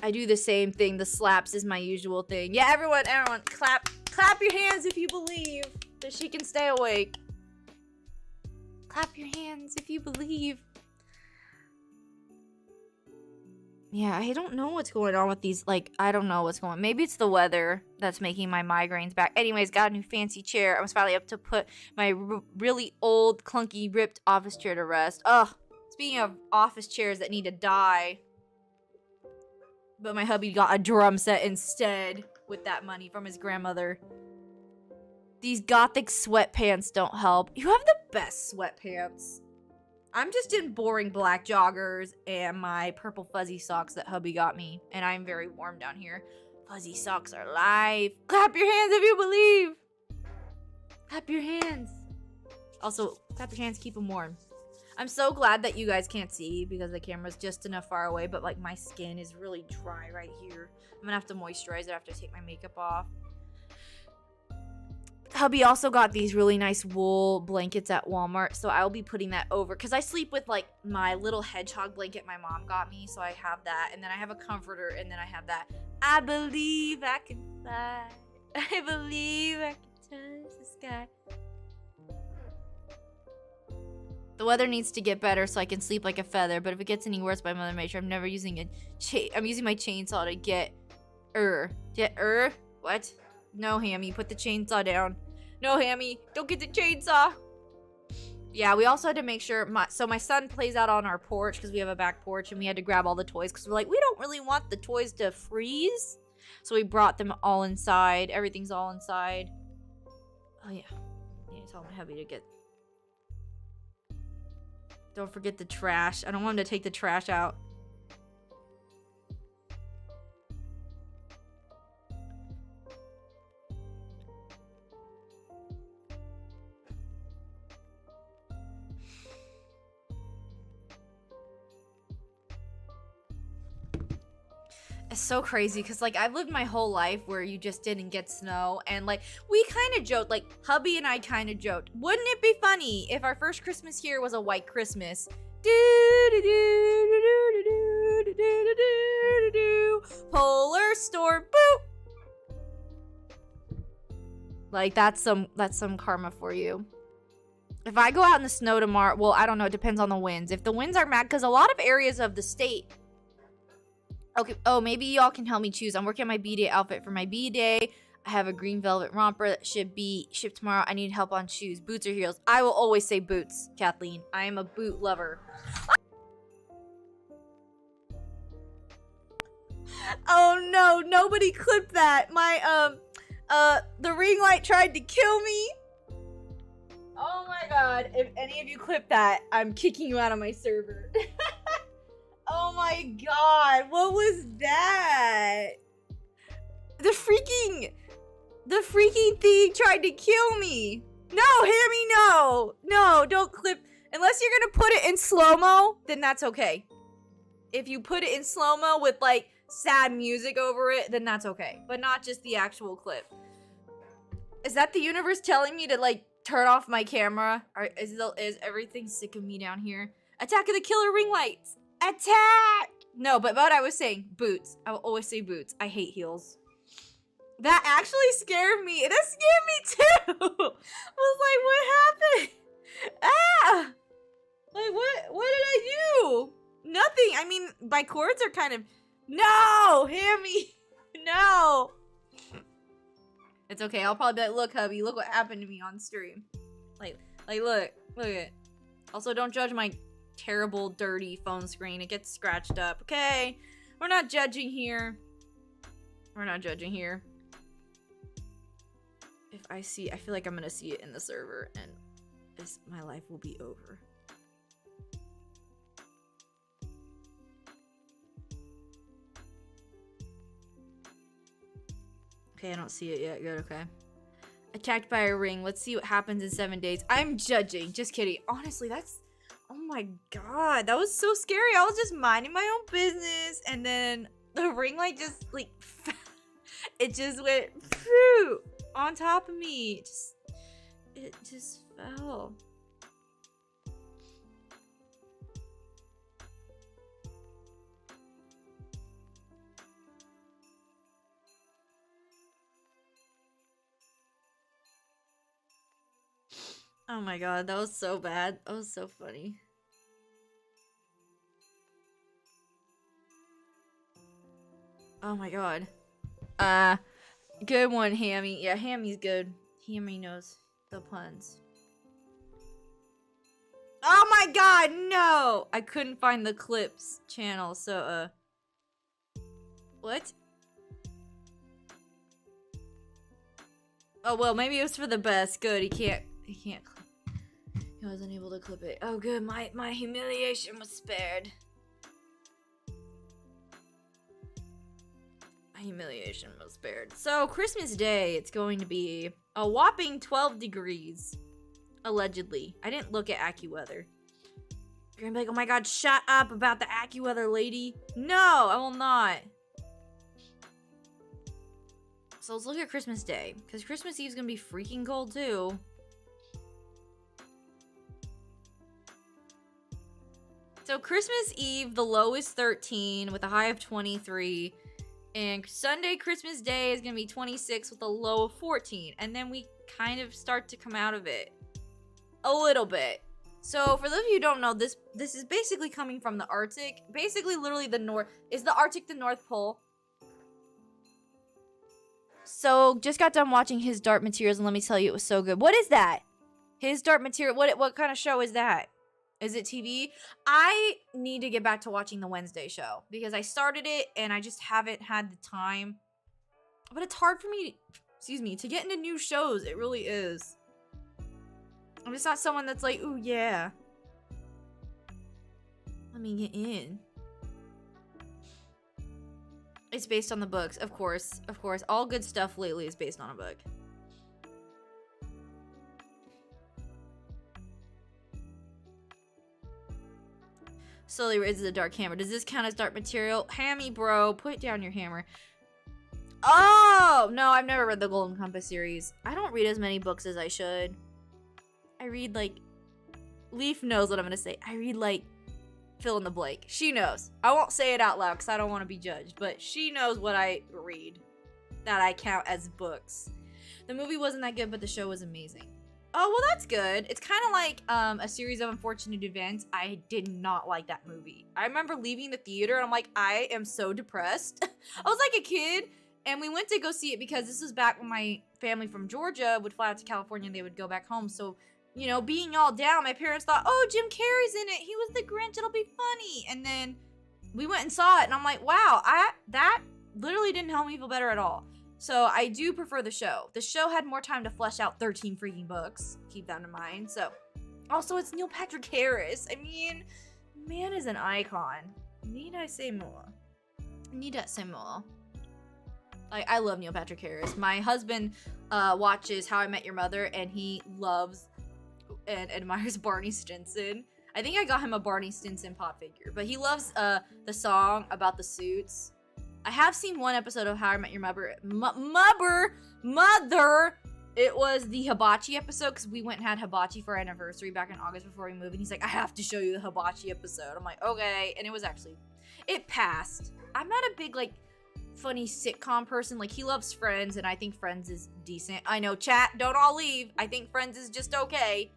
I do the same thing. The slaps is my usual thing. Yeah, everyone, clap your hands if you believe that she can stay awake. Clap your hands if you believe. Yeah, I don't know what's going on with these, I don't know what's going on. Maybe it's the weather that's making my migraines back. Anyways, got a new fancy chair. I was finally up to put my really old, clunky, ripped office chair to rest. Ugh, speaking of office chairs that need to die. But my hubby got a drum set instead with that money from his grandmother. These gothic sweatpants don't help. You have the best sweatpants. I'm just in boring black joggers and my purple fuzzy socks that hubby got me. And I'm very warm down here. Fuzzy socks are life. Clap your hands if you believe. Clap your hands. Also, clap your hands, keep them warm. I'm so glad that you guys can't see because the camera's just enough far away. But my skin is really dry right here. I'm gonna have to moisturize it after I take my makeup off. Hubby also got these really nice wool blankets at Walmart, so I'll be putting that over because I sleep with my little hedgehog blanket my mom got me, so I have that, and then I have a comforter, and then I have that. I believe I can fly. I believe I can touch the sky. The weather needs to get better so I can sleep like a feather, but if it gets any worse by Mother Nature, I'm never using I'm using my chainsaw to get What? No, Hammy, put the chainsaw down. No, Hammy, don't get the chainsaw. Yeah, we also had to make sure, my son plays out on our porch because we have a back porch, and we had to grab all the toys because we're like, we don't really want the toys to freeze. So we brought them all inside. Everything's all inside. Oh, yeah. Yeah, tell hubby to get... Don't forget the trash. I don't want him to take the trash out. It's so crazy because, like, I've lived my whole life where you just didn't get snow, and, like, we kind of joked, like, hubby and I kind of joked, wouldn't it be funny if our first Christmas here was a white Christmas? Polar storm, boop. Like, that's some karma for you. If I go out in the snow tomorrow, well, I don't know, it depends on the winds. If the winds are mad, because a lot of areas of the state. Okay, oh, maybe y'all can help me choose. I'm working on my B-Day outfit for my B-Day. I have a green velvet romper that should be shipped tomorrow. I need help on shoes, boots or heels. I will always say boots, Kathleen. I am a boot lover. Oh no, nobody clipped that. My, the ring light tried to kill me. Oh my god, if any of you clip that, I'm kicking you out of my server. Oh my god, what was that? The freaking thing tried to kill me. No, Hammy, no. No, don't clip. Unless you're gonna put it in slow-mo, then that's okay. If you put it in slow-mo with, like, sad music over it, then that's okay. But not just the actual clip. Is that the universe telling me to, like, turn off my camera? Or is everything sick of me down here? Attack of the Killer Ring Lights! Attack! No, but what I was saying, boots. I will always say boots. I hate heels. That actually scared me. That scared me too. I was like, what happened? Ah! Like, what did I do? Nothing. I mean, my cords are kind of... No! Hammy! No! It's okay. I'll probably be like, look, hubby, look what happened to me on stream. Like, look at it. Also, don't judge my terrible, dirty phone screen. It gets scratched up. Okay? We're not judging here. We're not judging here. If I feel like I'm gonna see it in the server, and my life will be over. Okay, I don't see it yet. Good, okay. Attacked by a ring. Let's see what happens in 7 days. I'm judging. Just kidding. Honestly, that's... Oh my god, that was so scary. I was just minding my own business, and then the ring light just, like, it just went phew, on top of me. It just fell. Oh my god, that was so bad. That was so funny. Oh my god. Good one, Hammy. Yeah, Hammy's good. Hammy knows the puns. Oh my god, no! I couldn't find the clips channel, so, what? Oh, well, maybe it was for the best. Good, he can't he wasn't able to clip it. Oh, good, my humiliation was spared. My humiliation was spared. So, Christmas Day, it's going to be a whopping 12 degrees. Allegedly. I didn't look at AccuWeather. You're gonna be like, oh my god, shut up about the AccuWeather lady. No, I will not. So let's look at Christmas Day, because Christmas Eve is gonna be freaking cold too. So Christmas Eve, the low is 13 with a high of 23. And Sunday, Christmas Day is gonna be 26 with a low of 14. And then we kind of start to come out of it. A little bit. So for those of you who don't know, this is basically coming from the Arctic. Basically, literally the North. Is the Arctic the North Pole? So just got done watching His Dark Materials, and let me tell you, it was so good. What is that? His Dark Material. What kind of show is that? Is it TV? I need to get back to watching the Wednesday show because I started it and I just haven't had the time. But it's hard for me, to get into new shows. It really is. I'm just not someone that's like, ooh, yeah. Let me get in. It's based on the books, of course. Of course. All good stuff lately is based on a book. Slowly raises a dark hammer. Does this count as dark material? Hammy, bro. Put down your hammer. Oh! No, I've never read the Golden Compass series. I don't read as many books as I should. I read, like... Leaf knows what I'm gonna say. I read, like... Fill in the blank. She knows. I won't say it out loud because I don't want to be judged. But she knows what I read. That I count as books. The movie wasn't that good, but the show was amazing. Oh, well, that's good. It's kind of like A Series of Unfortunate Events. I did not like that movie. I remember leaving the theater and I'm like, I am so depressed. I was like a kid and we went to go see it because this was back when my family from Georgia would fly out to California and they would go back home. So, you know, being all down, my parents thought, oh, Jim Carrey's in it. He was the Grinch. It'll be funny. And then we went and saw it and I'm like, wow, that literally didn't help me feel better at all. So I do prefer the show. The show had more time to flesh out 13 freaking books. Keep that in mind. So, also it's Neil Patrick Harris. I mean, man is an icon. Need I say more? Need I say more? Like, I love Neil Patrick Harris. My husband watches How I Met Your Mother, and he loves and admires Barney Stinson. I think I got him a Barney Stinson pop figure, but he loves the song about the suits. I have seen one episode of How I Met Your Mother. Mother! It was the hibachi episode because we went and had hibachi for our anniversary back in August before we moved. And he's like, I have to show you the hibachi episode. I'm like, okay. And it was actually, it passed. I'm not a big, like, funny sitcom person. Like, he loves Friends, and I think Friends is decent. I know, chat, don't all leave. I think Friends is just okay.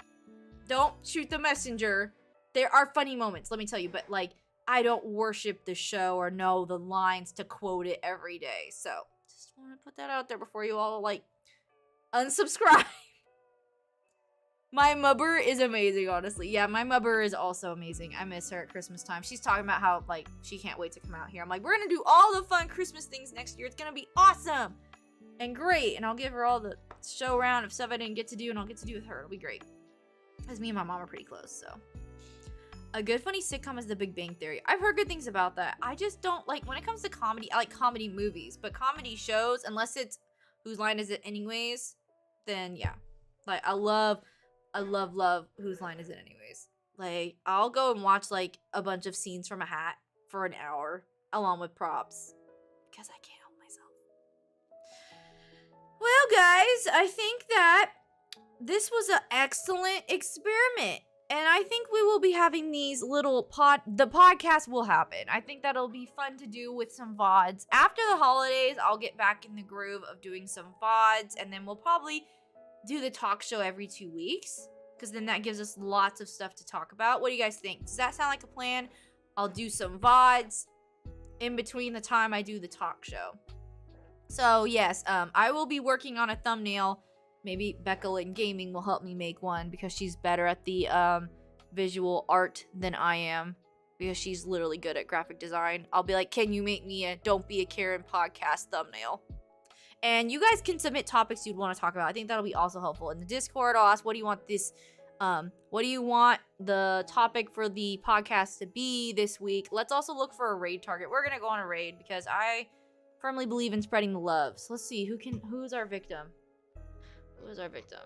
Don't shoot the messenger. There are funny moments, let me tell you. But, like, I don't worship the show or know the lines to quote it every day. So, just want to put that out there before you all, like, unsubscribe. My mother is amazing, honestly. Yeah, my mother is also amazing. I miss her at Christmas time. She's talking about how, like, she can't wait to come out here. I'm like, we're going to do all the fun Christmas things next year. It's going to be awesome and great. And I'll give her all the show round of stuff I didn't get to do, and I'll get to do with her. It'll be great. Because me and my mom are pretty close, so... A good funny sitcom is The Big Bang Theory. I've heard good things about that. I just don't like, when it comes to comedy, I like comedy movies, but comedy shows, unless it's Whose Line Is It Anyways, then yeah. Like, I love Whose Line Is It Anyways. Like, I'll go and watch like a bunch of scenes from a hat for an hour along with props because I can't help myself. Well, guys, I think that this was an excellent experiment. And I think we will be having these little the podcast will happen. I think that'll be fun to do with some VODs. After the holidays, I'll get back in the groove of doing some VODs. And then we'll probably do the talk show every 2 weeks. Because then that gives us lots of stuff to talk about. What do you guys think? Does that sound like a plan? I'll do some VODs in between the time I do the talk show. So, yes, I will be working on a thumbnail. Maybe Becca in Gaming will help me make one because she's better at the visual art than I am because she's literally good at graphic design. I'll be like, can you make me a Don't Be a Karen podcast thumbnail? And you guys can submit topics you'd want to talk about. I think that'll be also helpful. In the Discord, I'll ask, what do you want what do you want the topic for the podcast to be this week? Let's also look for a raid target. We're going to go on a raid because I firmly believe in spreading the love. So let's see, who's our victim? Who is our victim?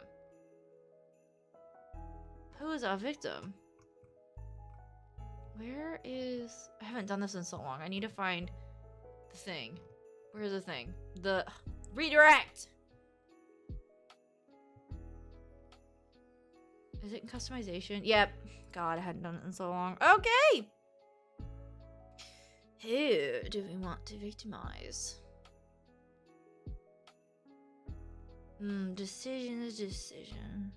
Who is our victim? Where is... I haven't done this in so long. I need to find the thing. Where's the thing? The... Redirect! Is it in customization? Yep. God, I hadn't done it in so long. Okay! Who do we want to victimize? Decision is decision.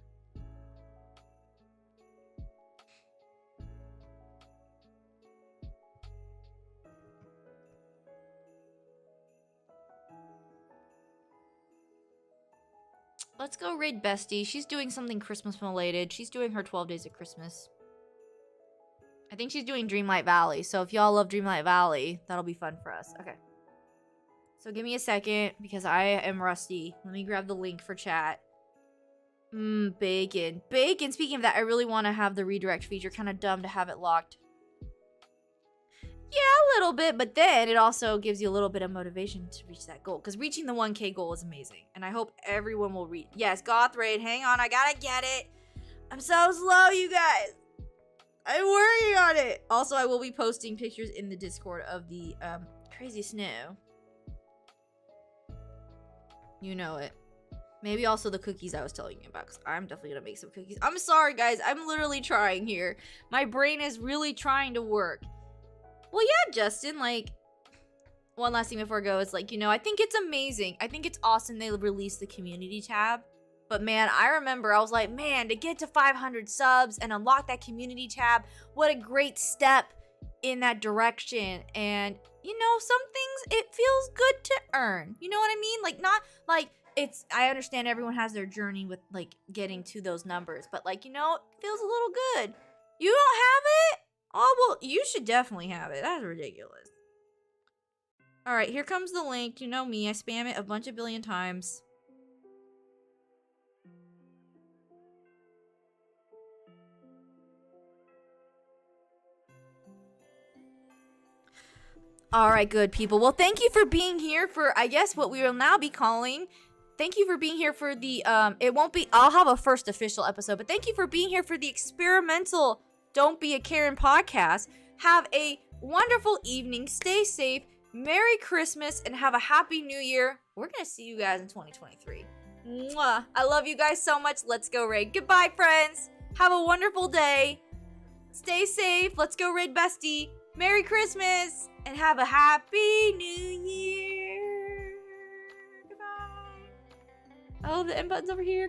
Let's go raid Bestie. She's doing something Christmas related. She's doing her 12 Days of Christmas. I think she's doing Dreamlight Valley. So if y'all love Dreamlight Valley, that'll be fun for us. Okay. So give me a second because I am rusty. Let me grab the link for chat. Bacon. Bacon. Speaking of that, I really want to have the redirect feature. Kind of dumb to have it locked. Yeah, a little bit, but then it also gives you a little bit of motivation to reach that goal. Because reaching the 1K goal is amazing. And I hope everyone will reach. Yes, Goth Raid. Hang on, I gotta get it. I'm so slow, you guys. I'm working on it. Also, I will be posting pictures in the Discord of the crazy snow. You know it. Maybe also the cookies I was telling you about, because I'm definitely gonna make some cookies. I'm sorry, guys. I'm literally trying here. My brain is really trying to work. Well, yeah, Justin, like, one last thing before I go is, like, you know, I think it's amazing. I think it's awesome they released the community tab. But, man, I remember I was like, man, to get to 500 subs and unlock that community tab, what a great step in that direction. And, you know, some things, it feels good to earn. You know what I mean? Like, not, like, it's, I understand everyone has their journey with, like, getting to those numbers. But, like, you know, it feels a little good. You don't have it? Oh, well, you should definitely have it. That's ridiculous. All right, here comes the link. You know me. I spam it a bunch of billion times. All right, good people. Well, thank you for being here for, I guess, what we will now be calling. Thank you for being here for the, it won't be, I'll have a first official episode, but thank you for being here for the experimental Don't Be a Karen podcast. Have a wonderful evening. Stay safe. Merry Christmas and have a happy new year. We're going to see you guys in 2023. Mwah. I love you guys so much. Let's go raid. Goodbye, friends. Have a wonderful day. Stay safe. Let's go raid Bestie. Merry Christmas and have a happy new year. Goodbye. Oh, the end button's over here.